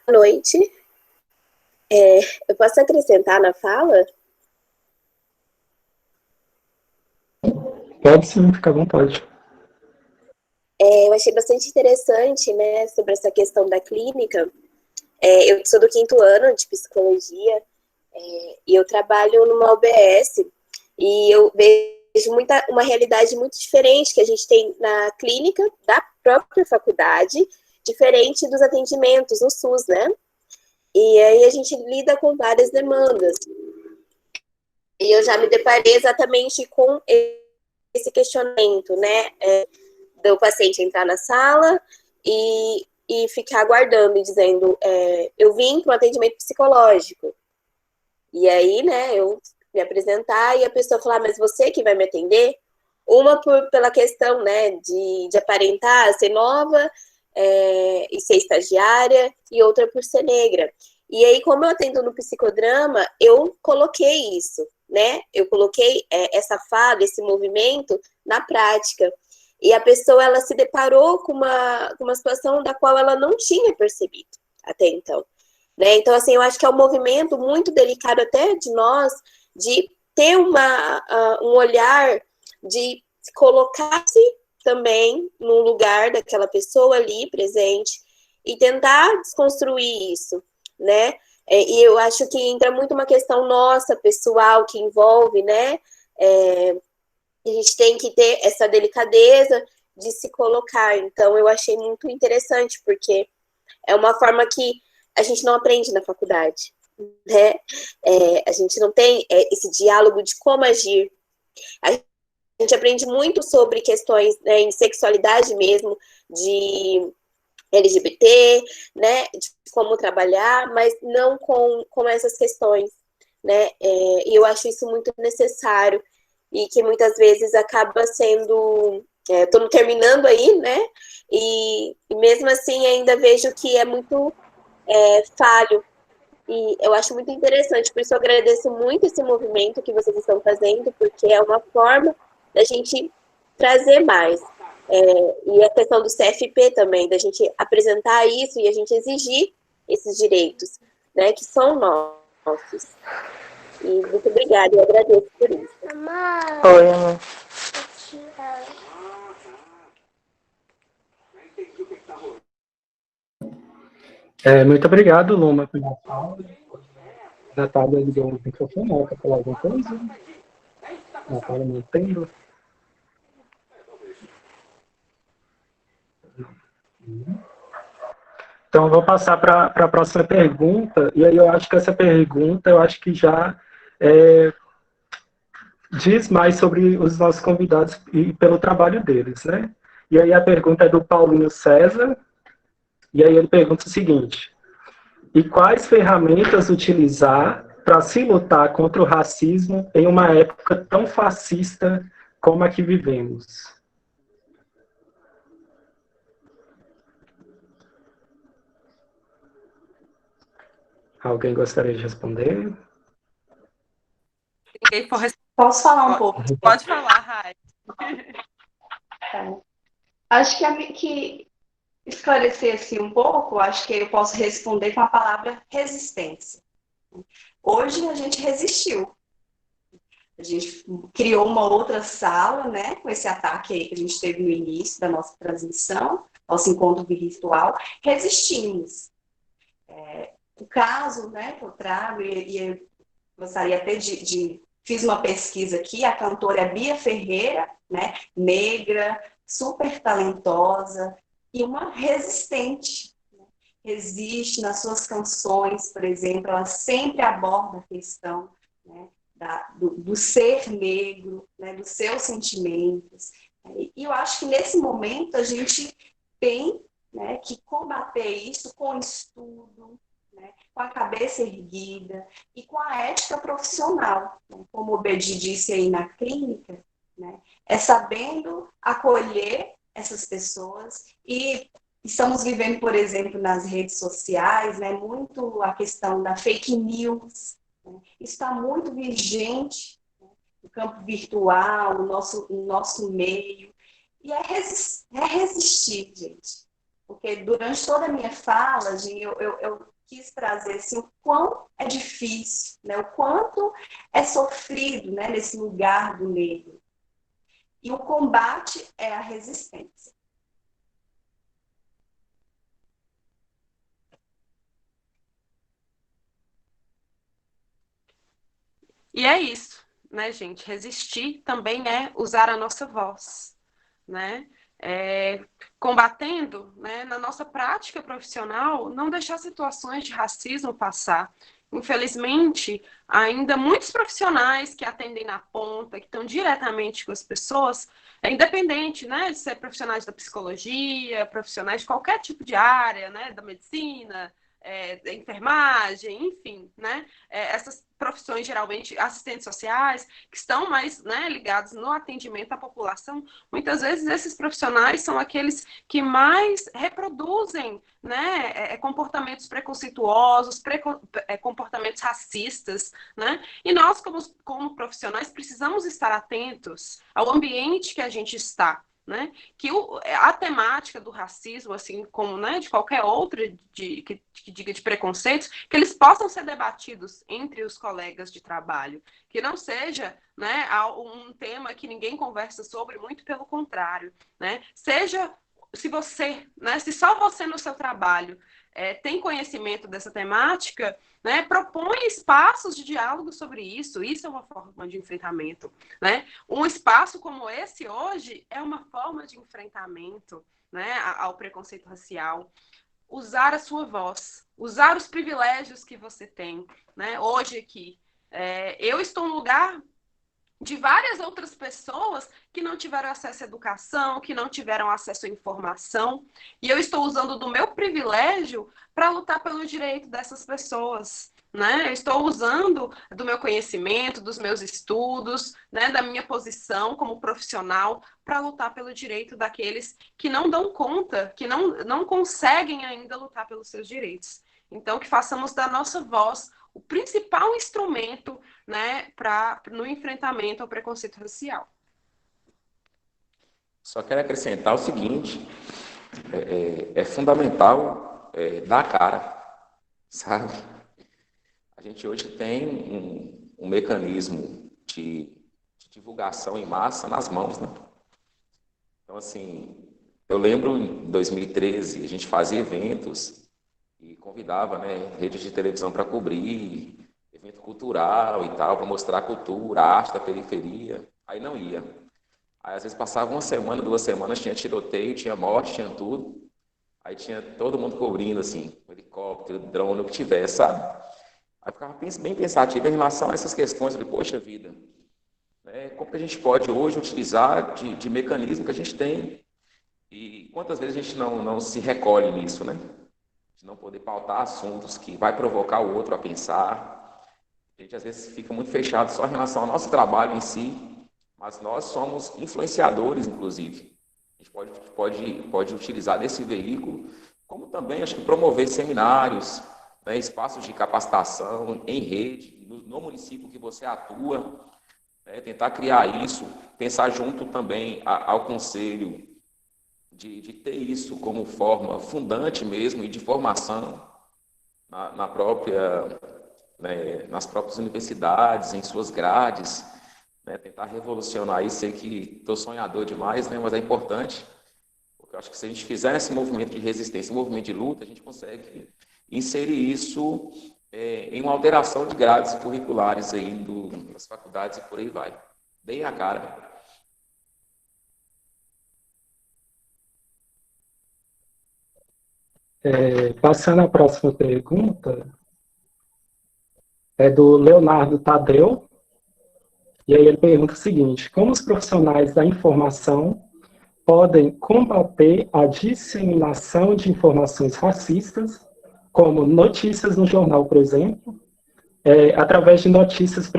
Speaker 7: Boa noite. Eu posso acrescentar na fala?
Speaker 2: Pode sim, fica à vontade.
Speaker 7: Eu achei bastante interessante, né, sobre essa questão da clínica. Eu sou do 5º ano de psicologia, e eu trabalho numa UBS, e eu vejo uma realidade muito diferente que a gente tem na clínica da própria faculdade, diferente dos atendimentos no SUS, né? E aí a gente lida com várias demandas. E eu já me deparei exatamente com esse questionamento, né? Do paciente entrar na sala e ficar aguardando e dizendo, eu vim para um atendimento psicológico. E aí, né, eu me apresentar e a pessoa falar, mas você que vai me atender? Uma pela questão, né, de aparentar ser nova e ser estagiária, e outra por ser negra. E aí, como eu atendo no psicodrama, eu coloquei isso, né? Eu coloquei essa fala, esse movimento na prática. E a pessoa, ela se deparou com uma situação da qual ela não tinha percebido até então, né? Então, assim, eu acho que é um movimento muito delicado até de nós, de ter um olhar, de colocar-se também no lugar daquela pessoa ali presente e tentar desconstruir isso, né? E eu acho que entra muito uma questão nossa, pessoal, que envolve, né? A gente tem que ter essa delicadeza de se colocar. Então, eu achei muito interessante, porque é uma forma que a gente não aprende na faculdade, né? A gente não tem esse diálogo de como agir. A gente aprende muito sobre questões, né, em sexualidade mesmo, de LGBT, né, de como trabalhar, mas não com essas questões, né? E eu acho isso muito necessário e que muitas vezes acaba sendo... Estou terminando aí, né? E mesmo assim ainda vejo que é muito falho. E eu acho muito interessante, por isso eu agradeço muito esse movimento que vocês estão fazendo, porque é uma forma da gente trazer mais. E a questão do CFP também, da gente apresentar isso e a gente exigir esses direitos, né, que são nossos. E muito obrigada, eu agradeço por isso.
Speaker 8: Oi, amor.
Speaker 2: Muito obrigado, Luma, pela fala. Natália ligou o microfone, quer falar alguma coisa? Natália não entendo. Então, eu vou passar para a próxima pergunta, e aí eu acho que essa pergunta, eu acho que já diz mais sobre os nossos convidados e pelo trabalho deles, né? E aí a pergunta é do Paulinho César, e aí ele pergunta o seguinte: e quais ferramentas utilizar para se lutar contra o racismo em uma época tão fascista como a que vivemos? Alguém gostaria de responder?
Speaker 5: Posso falar um pouco?
Speaker 3: Pode falar, Rai.
Speaker 5: Acho que esclarecer assim um pouco, acho que eu posso responder com a palavra resistência. Hoje a gente resistiu. A gente criou uma outra sala, né, com esse ataque aí que a gente teve no início da nossa transmissão, nosso encontro virtual. Resistimos. O caso, né, que eu trago, e eu gostaria até fiz uma pesquisa aqui, a cantora é Bia Ferreira, né, negra, super talentosa e uma resistente. Né? Resiste nas suas canções, por exemplo, ela sempre aborda a questão, né, do ser negro, né, dos seus sentimentos. E eu acho que nesse momento a gente tem, né, que combater isso com estudo, né, com a cabeça erguida e com a ética profissional. Né? Como o Bedi disse aí na clínica, né, é sabendo acolher essas pessoas. E estamos vivendo, por exemplo, nas redes sociais, né, muito a questão da fake news. Né? Isso está muito vigente, né, no campo virtual, no nosso meio. E é resistir, gente. Porque durante toda a minha fala, eu quis trazer assim, o quão é difícil, né? O quanto é sofrido, né, nesse lugar do negro. E o combate é a resistência.
Speaker 3: E é isso, né, gente? Resistir também é usar a nossa voz, né? Combatendo, né, na nossa prática profissional, não deixar situações de racismo passar. Infelizmente, ainda muitos profissionais que atendem na ponta, que estão diretamente com as pessoas, independente, né, de ser profissionais da psicologia, profissionais de qualquer tipo de área, né, da medicina, da enfermagem, enfim, né, essas profissões, geralmente, assistentes sociais, que estão mais, né, ligados no atendimento à população, muitas vezes esses profissionais são aqueles que mais reproduzem, né, comportamentos preconceituosos, comportamentos racistas, né? E nós, como profissionais, precisamos estar atentos ao ambiente que a gente está. Né? Que a temática do racismo, assim como, né, de qualquer outra que diga de preconceitos, que eles possam ser debatidos entre os colegas de trabalho, que não seja, né, um tema que ninguém conversa sobre, muito pelo contrário, né? Seja se você, né, se só você no seu trabalho tem conhecimento dessa temática, né, propõe espaços de diálogo sobre isso. Isso é uma forma de enfrentamento, né? Um espaço como esse hoje é uma forma de enfrentamento, né, ao preconceito racial. Usar a sua voz, usar os privilégios que você tem, né? Hoje aqui, eu estou no lugar de várias outras pessoas que não tiveram acesso à educação, que não tiveram acesso à informação, e eu estou usando do meu privilégio para lutar pelo direito dessas pessoas, né? Eu estou usando do meu conhecimento, dos meus estudos, né, da minha posição como profissional para lutar pelo direito daqueles que não dão conta, que não conseguem ainda lutar pelos seus direitos. Então, que façamos da nossa voz o principal instrumento, né, no enfrentamento ao preconceito racial.
Speaker 4: Só quero acrescentar o seguinte, é fundamental dar a cara, sabe? A gente hoje tem um mecanismo de divulgação em massa nas mãos, né? Então, assim, eu lembro em 2013, a gente fazia eventos e convidava, né, redes de televisão para cobrir, evento cultural e tal, para mostrar a cultura, a arte da periferia. Aí não ia. Aí às vezes passava uma semana, 2 semanas, tinha tiroteio, tinha morte, tinha tudo. Aí tinha todo mundo cobrindo, assim, helicóptero, drone, o que tivesse, sabe? Aí eu ficava bem pensativo em relação a essas questões. Eu falei, poxa vida, né, como que a gente pode hoje utilizar de mecanismo que a gente tem? E quantas vezes a gente não se recolhe nisso, né? De não poder pautar assuntos que vai provocar o outro a pensar. A gente às vezes fica muito fechado só em relação ao nosso trabalho em si, mas nós somos influenciadores, inclusive. A gente pode utilizar desse veículo, como também, acho que promover seminários, né, espaços de capacitação em rede, no município que você atua, né, tentar criar isso, pensar junto também ao conselho, de ter isso como forma fundante mesmo e de formação na própria, né, nas próprias universidades, em suas grades, né, tentar revolucionar isso. Sei que estou sonhador demais, né, mas é importante, porque eu acho que se a gente fizer esse movimento de resistência, um movimento de luta, a gente consegue inserir isso em uma alteração de grades curriculares aí das faculdades e por aí vai. Deem a cara.
Speaker 2: Passando à próxima pergunta, é do Leonardo Tadeu, e aí ele pergunta o seguinte: como os profissionais da informação podem combater a disseminação de informações racistas, como notícias no jornal, por exemplo, através de notícias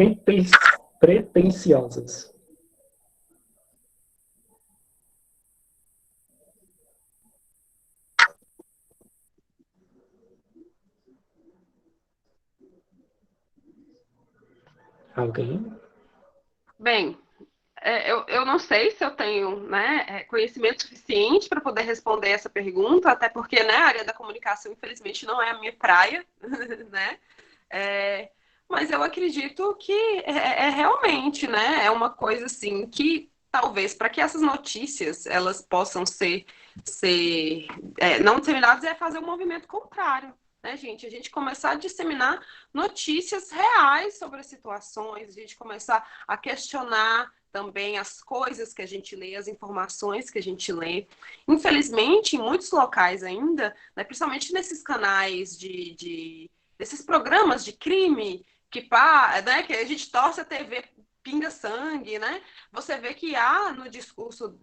Speaker 2: pretensiosas? Alguém?
Speaker 3: Bem, eu não sei se eu tenho, né, conhecimento suficiente para poder responder essa pergunta, até porque, né, a área da comunicação, infelizmente, não é a minha praia, né? Mas eu acredito que realmente, né, é uma coisa assim que talvez para que essas notícias elas possam ser não disseminadas fazer um movimento contrário, né, gente? A gente começar a disseminar notícias reais sobre as situações, a gente começar a questionar também as coisas que a gente lê, as informações que a gente lê. Infelizmente, em muitos locais ainda, né, principalmente nesses canais desses programas de crime né, que a gente torce a TV pinga sangue, né? Você vê que há no discurso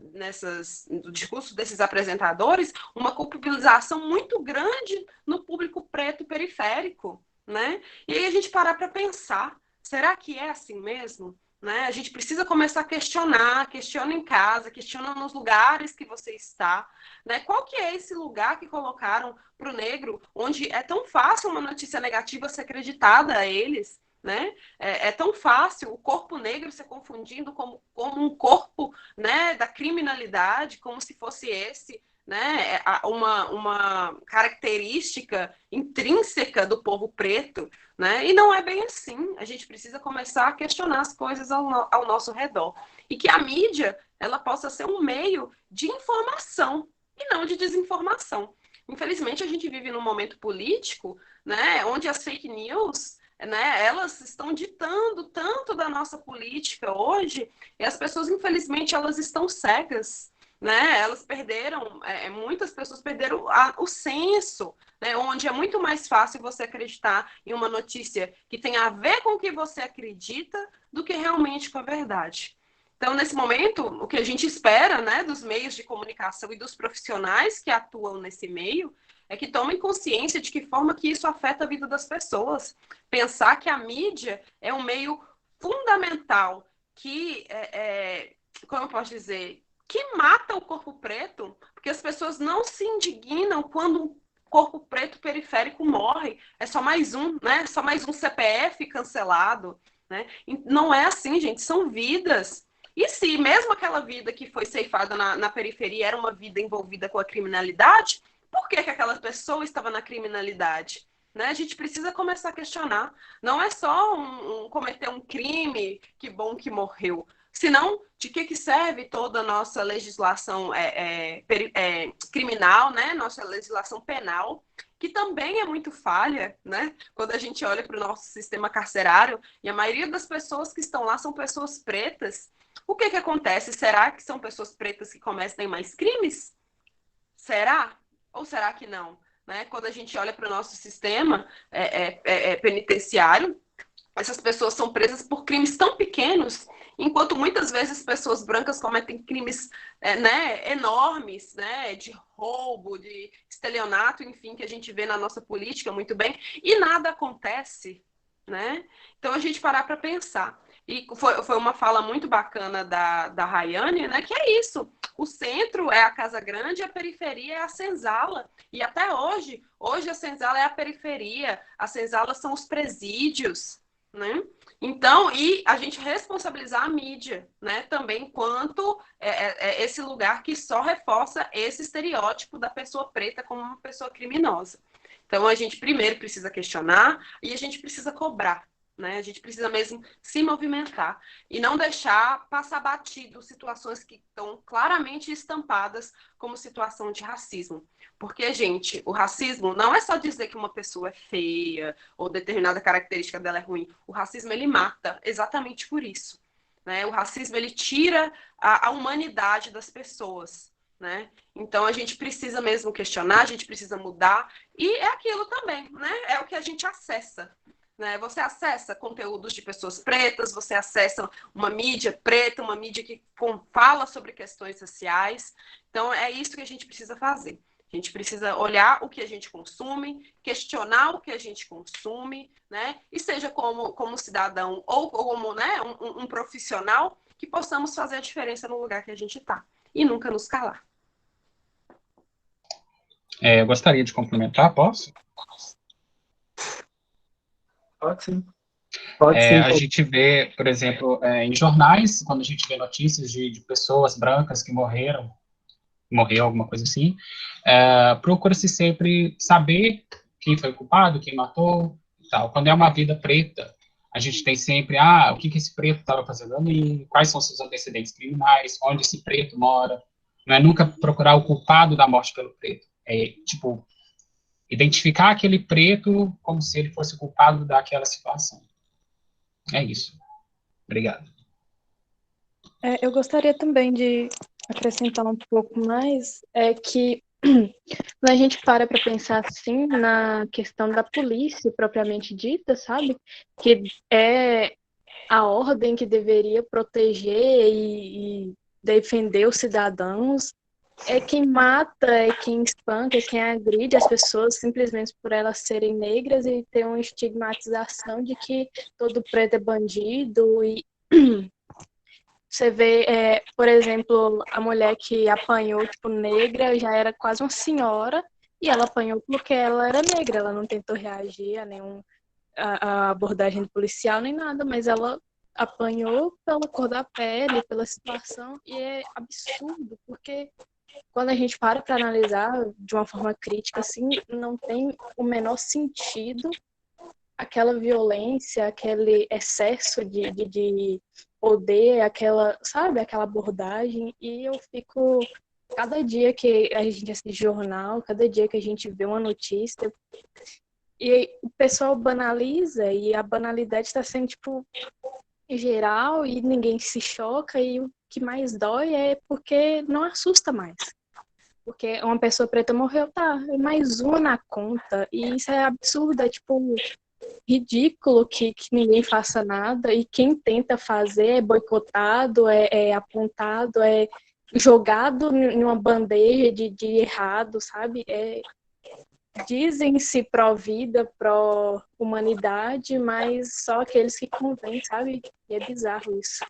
Speaker 3: desses apresentadores uma culpabilização muito grande no público preto periférico, né? E aí a gente parar para pensar, será que é assim mesmo? Né? A gente precisa começar a questiona em casa, questiona nos lugares que você está, né? Qual que é esse lugar que colocaram para o negro, onde é tão fácil uma notícia negativa ser acreditada a eles, né? É tão fácil o corpo negro ser confundido como um corpo, né, da criminalidade, como se fosse esse, né, uma característica intrínseca do povo preto, né? E não é bem assim. A gente precisa começar a questionar as coisas ao nosso redor. E que a mídia ela possa ser um meio de informação e não de desinformação. Infelizmente, a gente vive num momento político, né, onde as fake news, né, elas estão ditando tanto da nossa política hoje, e as pessoas, infelizmente, elas estão cegas, né? Elas perderam, muitas pessoas perderam o senso, né? Onde é muito mais fácil você acreditar em uma notícia que tem a ver com o que você acredita do que realmente com a verdade. Então, nesse momento, o que a gente espera, né, dos meios de comunicação e dos profissionais que atuam nesse meio é que tomem consciência de que forma que isso afeta a vida das pessoas. Pensar que a mídia é um meio fundamental que, como eu posso dizer, que mata o corpo preto, porque as pessoas não se indignam quando um corpo preto periférico morre. É só mais um, né? Só mais um CPF cancelado, né? Não é assim, gente, são vidas. E se mesmo aquela vida que foi ceifada na periferia era uma vida envolvida com a criminalidade, por que aquela pessoa estava na criminalidade? Né? A gente precisa começar a questionar. Não é só cometer um crime, que bom que morreu. Senão, de que serve toda a nossa legislação criminal, né? Nossa legislação penal, que também é muito falha, né? Quando a gente olha para o nosso sistema carcerário, e a maioria das pessoas que estão lá são pessoas pretas, o que acontece? Será que são pessoas pretas que cometem mais crimes? Será? Ou será que não? Né? Quando a gente olha para o nosso sistema penitenciário, essas pessoas são presas por crimes tão pequenos, enquanto muitas vezes pessoas brancas cometem crimes enormes, né, de roubo, de estelionato, enfim, que a gente vê na nossa política muito bem, e nada acontece, né? Então a gente parar para pensar. E foi uma fala muito bacana da Rayane, né, que é isso. O centro é a Casa Grande, a periferia é a senzala. E até hoje a senzala é a periferia, as senzalas são os presídios, né? Então, e a gente responsabilizar a mídia, né, também quanto esse lugar que só reforça esse estereótipo da pessoa preta como uma pessoa criminosa. Então, a gente primeiro precisa questionar e a gente precisa cobrar, né? A gente precisa mesmo se movimentar e não deixar passar batido situações que estão claramente estampadas como situação de racismo. Porque, gente, o racismo não é só dizer que uma pessoa é feia ou determinada característica dela é ruim. O racismo, ele mata exatamente por isso, né? O racismo, ele tira a humanidade das pessoas, né? Então, a gente precisa mesmo questionar, a gente precisa mudar. E é aquilo também, né? É o que a gente acessa. Né? Você acessa conteúdos de pessoas pretas, você acessa uma mídia preta, uma mídia que fala sobre questões sociais. Então, é isso que a gente precisa fazer. A gente precisa olhar o que a gente consome, questionar o que a gente consome, né? E seja como cidadão ou como, né, um profissional, que possamos fazer a diferença no lugar que a gente está. E nunca nos calar.
Speaker 8: Eu gostaria de complementar, posso?
Speaker 2: Pode sim. Pode sim.
Speaker 8: A gente vê, por exemplo, em jornais, quando a gente vê notícias de pessoas brancas que morreu, alguma coisa assim, procura-se sempre saber quem foi o culpado, quem matou e tal. Quando é uma vida preta, a gente tem sempre, o que esse preto estava fazendo ali, quais são seus antecedentes criminais, onde esse preto mora. Não é nunca procurar o culpado da morte pelo preto. É, tipo, identificar aquele preto como se ele fosse o culpado daquela situação. É isso. Obrigado.
Speaker 9: Eu gostaria também de acrescentar um pouco mais, que quando a gente para pensar assim na questão da polícia propriamente dita, sabe? Que é a ordem que deveria proteger e defender os cidadãos, é quem mata, é quem espanca, é quem agride as pessoas simplesmente por elas serem negras e ter uma estigmatização de que todo preto é bandido. E você vê, por exemplo, a mulher que apanhou, tipo, negra, já era quase uma senhora, e ela apanhou porque ela era negra, ela não tentou reagir a a abordagem policial nem nada, mas ela apanhou pela cor da pele, pela situação, e é absurdo, porque quando a gente para analisar de uma forma crítica, assim, não tem o menor sentido aquela violência, aquele excesso de poder, aquela, sabe, aquela abordagem, e eu fico cada dia que a gente assiste jornal, cada dia que a gente vê uma notícia, e o pessoal banaliza, e a banalidade está sendo, tipo, geral, e ninguém se choca, e o que mais dói é porque não assusta mais. Porque uma pessoa preta morreu, tá, é mais uma na conta, e isso é absurdo, é tipo ridículo que ninguém faça nada, e quem tenta fazer é boicotado, é apontado, é jogado em uma bandeja de errado, sabe? Dizem-se pró-vida, pró-humanidade, mas só aqueles que convêm, sabe? E é bizarro isso.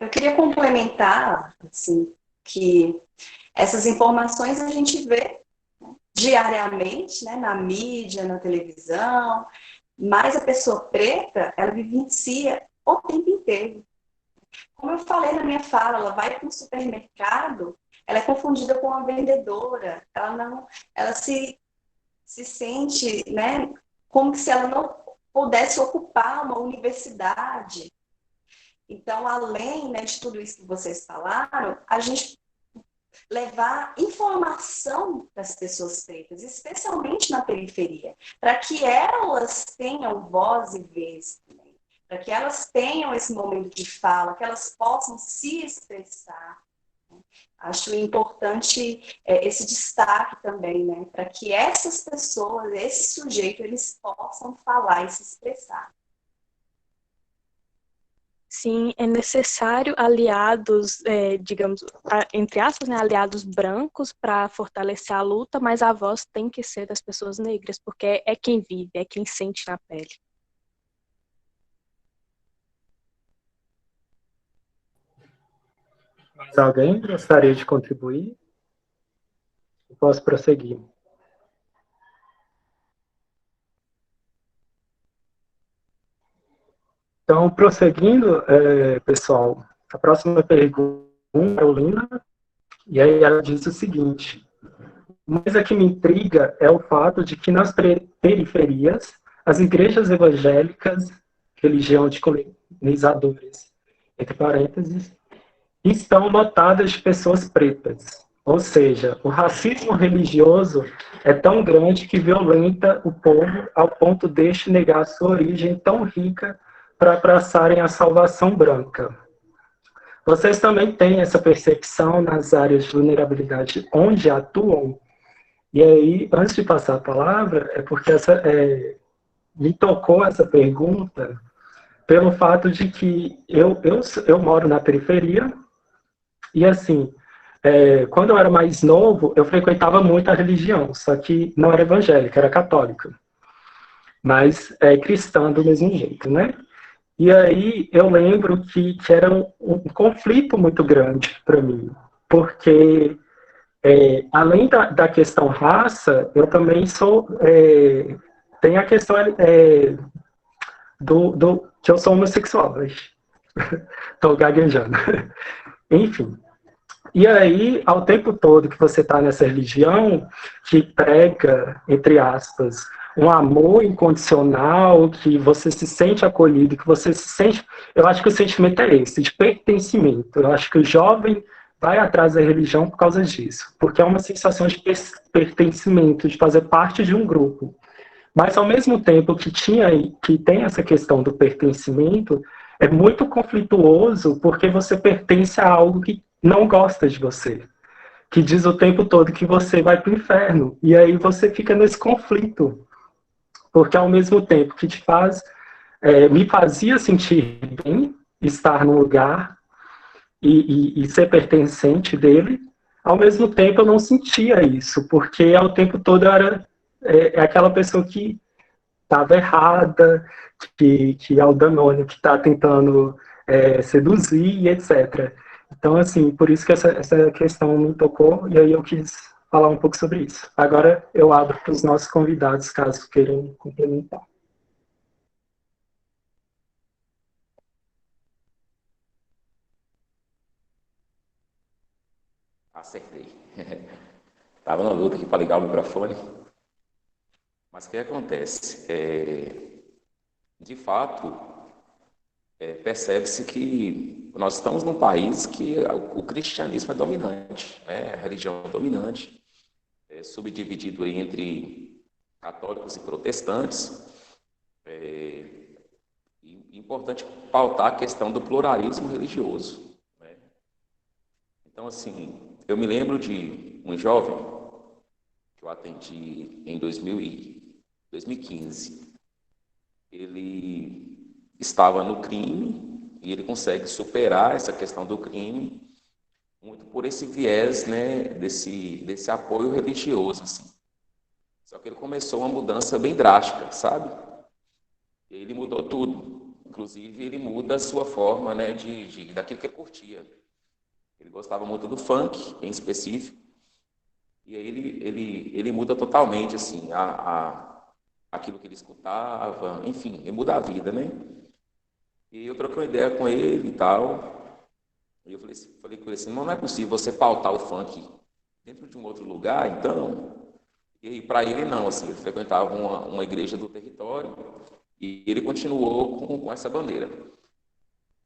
Speaker 5: Eu queria complementar, assim, que essas informações a gente vê diariamente, né, na mídia, na televisão, mas a pessoa preta, ela vivencia o tempo inteiro. Como eu falei na minha fala, ela vai para um supermercado, ela é confundida com uma vendedora, ela se sente, né, como se ela não pudesse ocupar uma universidade. Então, além, né, de tudo isso que vocês falaram, a gente levar informação para as pessoas pretas, especialmente na periferia, para que elas tenham voz e vez também, para que elas tenham esse momento de fala, que elas possam se expressar. Acho importante esse destaque também, né, para que essas pessoas, esse sujeito, eles possam falar e se expressar.
Speaker 9: Sim, é necessário aliados, digamos, entre aspas, né, aliados brancos para fortalecer a luta, mas a voz tem que ser das pessoas negras, porque é quem vive, é quem sente na pele.
Speaker 2: Mais alguém gostaria de contribuir? Eu posso prosseguir. Então, prosseguindo, pessoal, a próxima pergunta é Carolina, e aí ela diz o seguinte: mas a que me intriga é o fato de que nas periferias, as igrejas evangélicas, religião de colonizadores, entre parênteses, estão lotadas de pessoas pretas. Ou seja, o racismo religioso é tão grande que violenta o povo ao ponto deste negar sua origem tão rica para abraçarem a salvação branca. Vocês também têm essa percepção nas áreas de vulnerabilidade onde atuam? E aí, antes de passar a palavra, é porque me tocou essa pergunta pelo fato de que eu moro na periferia e, assim, quando eu era mais novo, eu frequentava muito a religião, só que não era evangélica, era católica, mas cristã do mesmo jeito, né? E aí eu lembro que era um conflito muito grande para mim, porque além da questão raça, eu também tem a questão que eu sou homossexual. Estou gaguejando. Enfim. E aí, ao tempo todo que você está nessa religião, que prega, entre aspas, um amor incondicional, que você se sente acolhido, que você se sente... Eu acho que o sentimento é esse, de pertencimento. Eu acho que o jovem vai atrás da religião por causa disso, porque é uma sensação de pertencimento, de fazer parte de um grupo. Mas, ao mesmo tempo que tem essa questão do pertencimento, é muito conflituoso porque você pertence a algo que não gosta de você, que diz o tempo todo que você vai para o inferno. E aí você fica nesse conflito, porque ao mesmo tempo que me fazia sentir bem estar no lugar e ser pertencente dele, ao mesmo tempo eu não sentia isso, porque ao tempo todo eu era aquela pessoa que estava errada, que é o Danone, que está tentando seduzir, etc. Então, assim, por isso que essa questão me tocou, e aí eu quis falar um pouco sobre isso. Agora eu abro para os nossos convidados, caso queiram complementar.
Speaker 4: Acertei. Estava na luta aqui para ligar o microfone. Mas o que acontece? De fato, percebe-se que nós estamos num país que o cristianismo é dominante, né? A religião é dominante, subdividido aí entre católicos e protestantes. Importante pautar a questão do pluralismo religioso, né? Então, assim, eu me lembro de um jovem que eu atendi em 2015. Ele estava no crime e ele consegue superar essa questão do crime muito por esse viés, né, desse apoio religioso, assim. Só que ele começou uma mudança bem drástica, sabe? Ele mudou tudo. Inclusive, ele muda a sua forma, né, daquilo que ele curtia. Ele gostava muito do funk, em específico. E aí ele muda totalmente, assim, aquilo que ele escutava. Enfim, ele muda a vida, né? E eu troquei uma ideia com ele e tal. E eu falei com ele assim, não é possível você pautar o funk dentro de um outro lugar, então... E para ele, não, assim, ele frequentava uma igreja do território. E ele continuou com essa bandeira.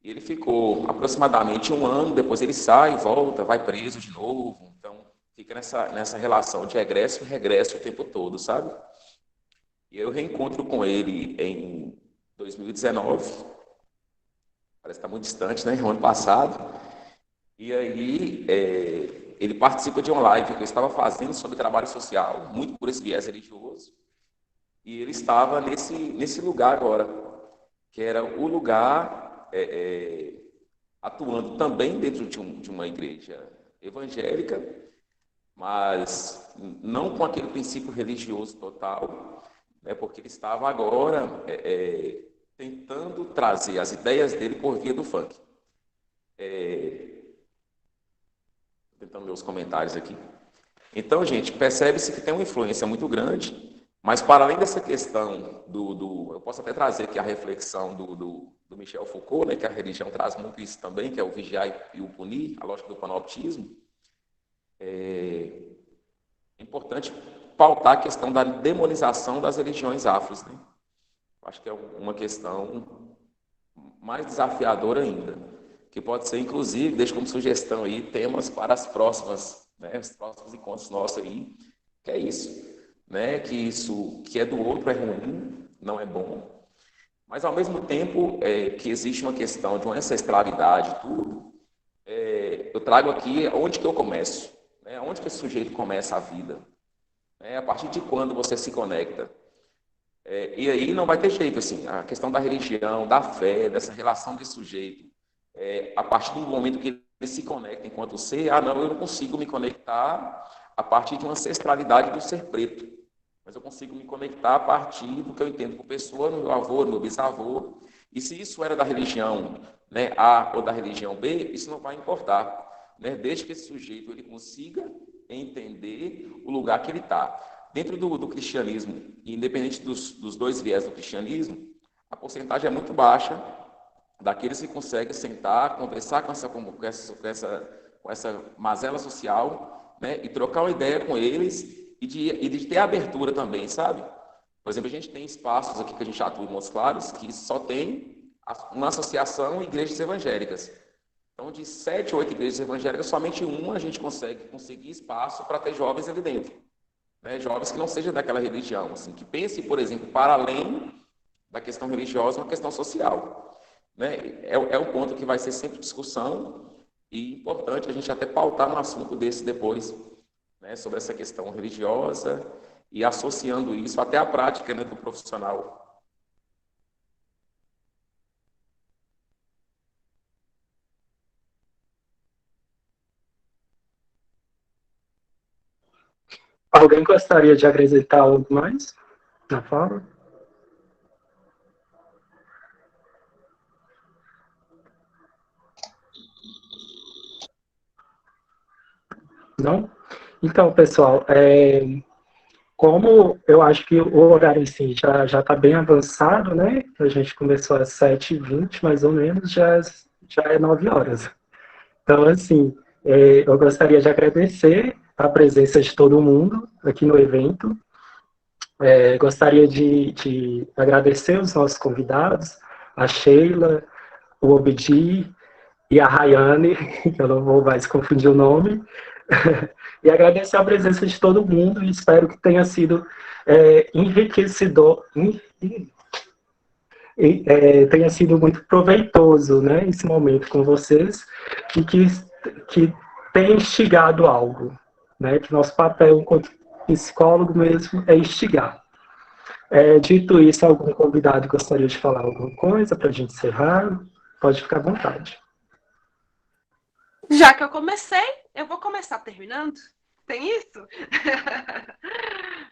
Speaker 4: Ele ficou aproximadamente 1 ano, depois ele sai, volta, vai preso de novo. Então, fica nessa relação de egresso e regresso o tempo todo, sabe? E eu reencontro com ele em 2019. Parece que está muito distante, né? O ano passado. E aí, ele participa de uma live que eu estava fazendo sobre trabalho social, muito por esse viés religioso. E ele estava nesse lugar agora, que era o lugar atuando também dentro de uma igreja evangélica, mas não com aquele princípio religioso total, né, porque ele estava agora tentando trazer as ideias dele por via do funk. Tentando ler os comentários aqui. Então, gente, percebe-se que tem uma influência muito grande. Mas, para além dessa questão eu posso até trazer aqui a reflexão do Michel Foucault, né, que a religião traz muito isso também, que é o vigiar e o punir, a lógica do panoptismo. É importante pautar a questão da demonização das religiões afros, né? Acho que é uma questão mais desafiadora ainda, que pode ser, inclusive, deixo como sugestão aí, temas para as próximas, né, os próximos encontros nossos aí, que é isso. Né, que isso que é do outro é ruim, não é bom, mas ao mesmo tempo que existe uma questão de uma ancestralidade e tudo, eu trago aqui onde que eu começo, né, onde que esse sujeito começa a vida, né, a partir de quando você se conecta, e aí não vai ter jeito, assim, a questão da religião, da fé, dessa relação de sujeito, a partir do momento que ele se conecta enquanto ser, não, eu não consigo me conectar a partir de uma ancestralidade do ser preto, mas eu consigo me conectar a partir do que eu entendo por pessoa, no meu avô, no meu bisavô, e se isso era da religião, né, A ou da religião B, isso não vai importar, né, desde que esse sujeito ele consiga entender o lugar que ele está. Dentro do cristianismo, independente dos dois viés do cristianismo, a porcentagem é muito baixa daqueles que conseguem sentar, conversar com essa mazela social, né, e trocar uma ideia com eles e de ter abertura também, sabe? Por exemplo, a gente tem espaços aqui que a gente atua em Montes Claros que só tem uma associação igrejas evangélicas. Então, de 7 ou 8 igrejas evangélicas, somente uma a gente conseguir espaço para ter jovens ali dentro, né? Jovens que não sejam daquela religião, assim, que pensem, por exemplo, para além da questão religiosa, uma questão social, né? É um ponto que vai ser sempre discussão. E importante a gente até pautar um assunto desse depois, né, sobre essa questão religiosa e associando isso até à prática, né, do profissional.
Speaker 2: Alguém gostaria de acrescentar algo mais na fala? Não? Então, pessoal, como eu acho que o horário assim, já está bem avançado, né? A gente começou às 7h20, mais ou menos, já é 9 horas. Então, assim, eu gostaria de agradecer a presença de todo mundo aqui no evento. Gostaria de agradecer os nossos convidados, a Sheila, o Obidi e a Rayane, que eu não vou mais confundir o nome, e agradecer a presença de todo mundo, e espero que tenha sido enriquecedor, tenha sido muito proveitoso, né, esse momento com vocês, e que tenha instigado algo, né, que nosso papel enquanto psicólogo mesmo é instigar. Dito isso, algum convidado gostaria de falar alguma coisa para a gente encerrar? Pode ficar à vontade.
Speaker 3: Já que eu comecei, eu vou começar terminando. Tem isso?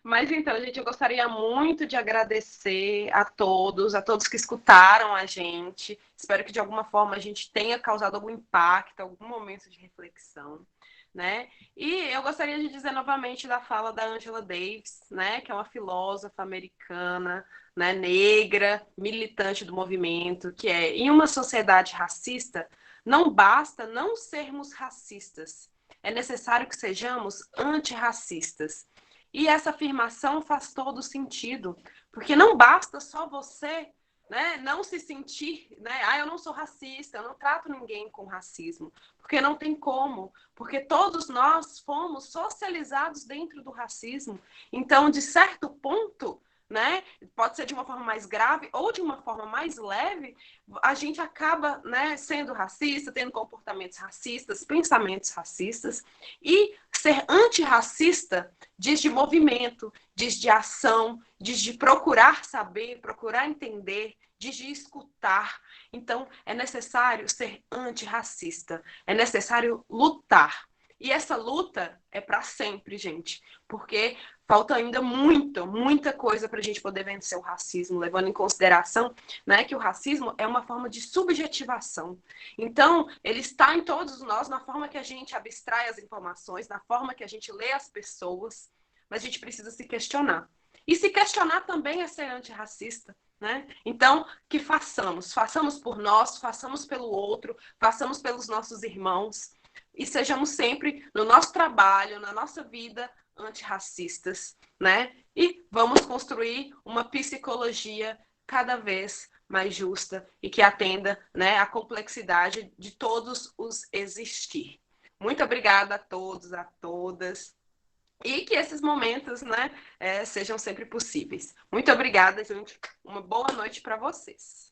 Speaker 3: Mas então, gente, eu gostaria muito de agradecer a todos que escutaram a gente. Espero que de alguma forma a gente tenha causado algum impacto, algum momento de reflexão, né? E eu gostaria de dizer novamente da fala da Angela Davis, né, que é uma filósofa americana, né, negra, militante do movimento, que é: em uma sociedade racista, não basta não sermos racistas, é necessário que sejamos antirracistas. E essa afirmação faz todo sentido, porque não basta só você, né, não se sentir, né, eu não sou racista, eu não trato ninguém com racismo, porque não tem como, porque todos nós fomos socializados dentro do racismo. Então, de certo ponto, né, pode ser de uma forma mais grave ou de uma forma mais leve, a gente acaba, né, sendo racista, tendo comportamentos racistas, pensamentos racistas. E ser antirracista diz de movimento, diz de ação, diz de procurar saber, procurar entender, diz de escutar. Então, é necessário ser antirracista, é necessário lutar. E essa luta é para sempre, gente, porque falta ainda muita coisa para a gente poder vencer o racismo, levando em consideração, né, que o racismo é uma forma de subjetivação. Então, ele está em todos nós, na forma que a gente abstrai as informações, na forma que a gente lê as pessoas, mas a gente precisa se questionar. E se questionar também é ser antirracista, né? Então, que façamos por nós, façamos pelo outro, façamos pelos nossos irmãos, e sejamos sempre, no nosso trabalho, na nossa vida, antirracistas, né? E vamos construir uma psicologia cada vez mais justa e que atenda, né, a complexidade de todos os existir. Muito obrigada a todos, a todas, e que esses momentos, né, sejam sempre possíveis. Muito obrigada, gente. Uma boa noite para vocês.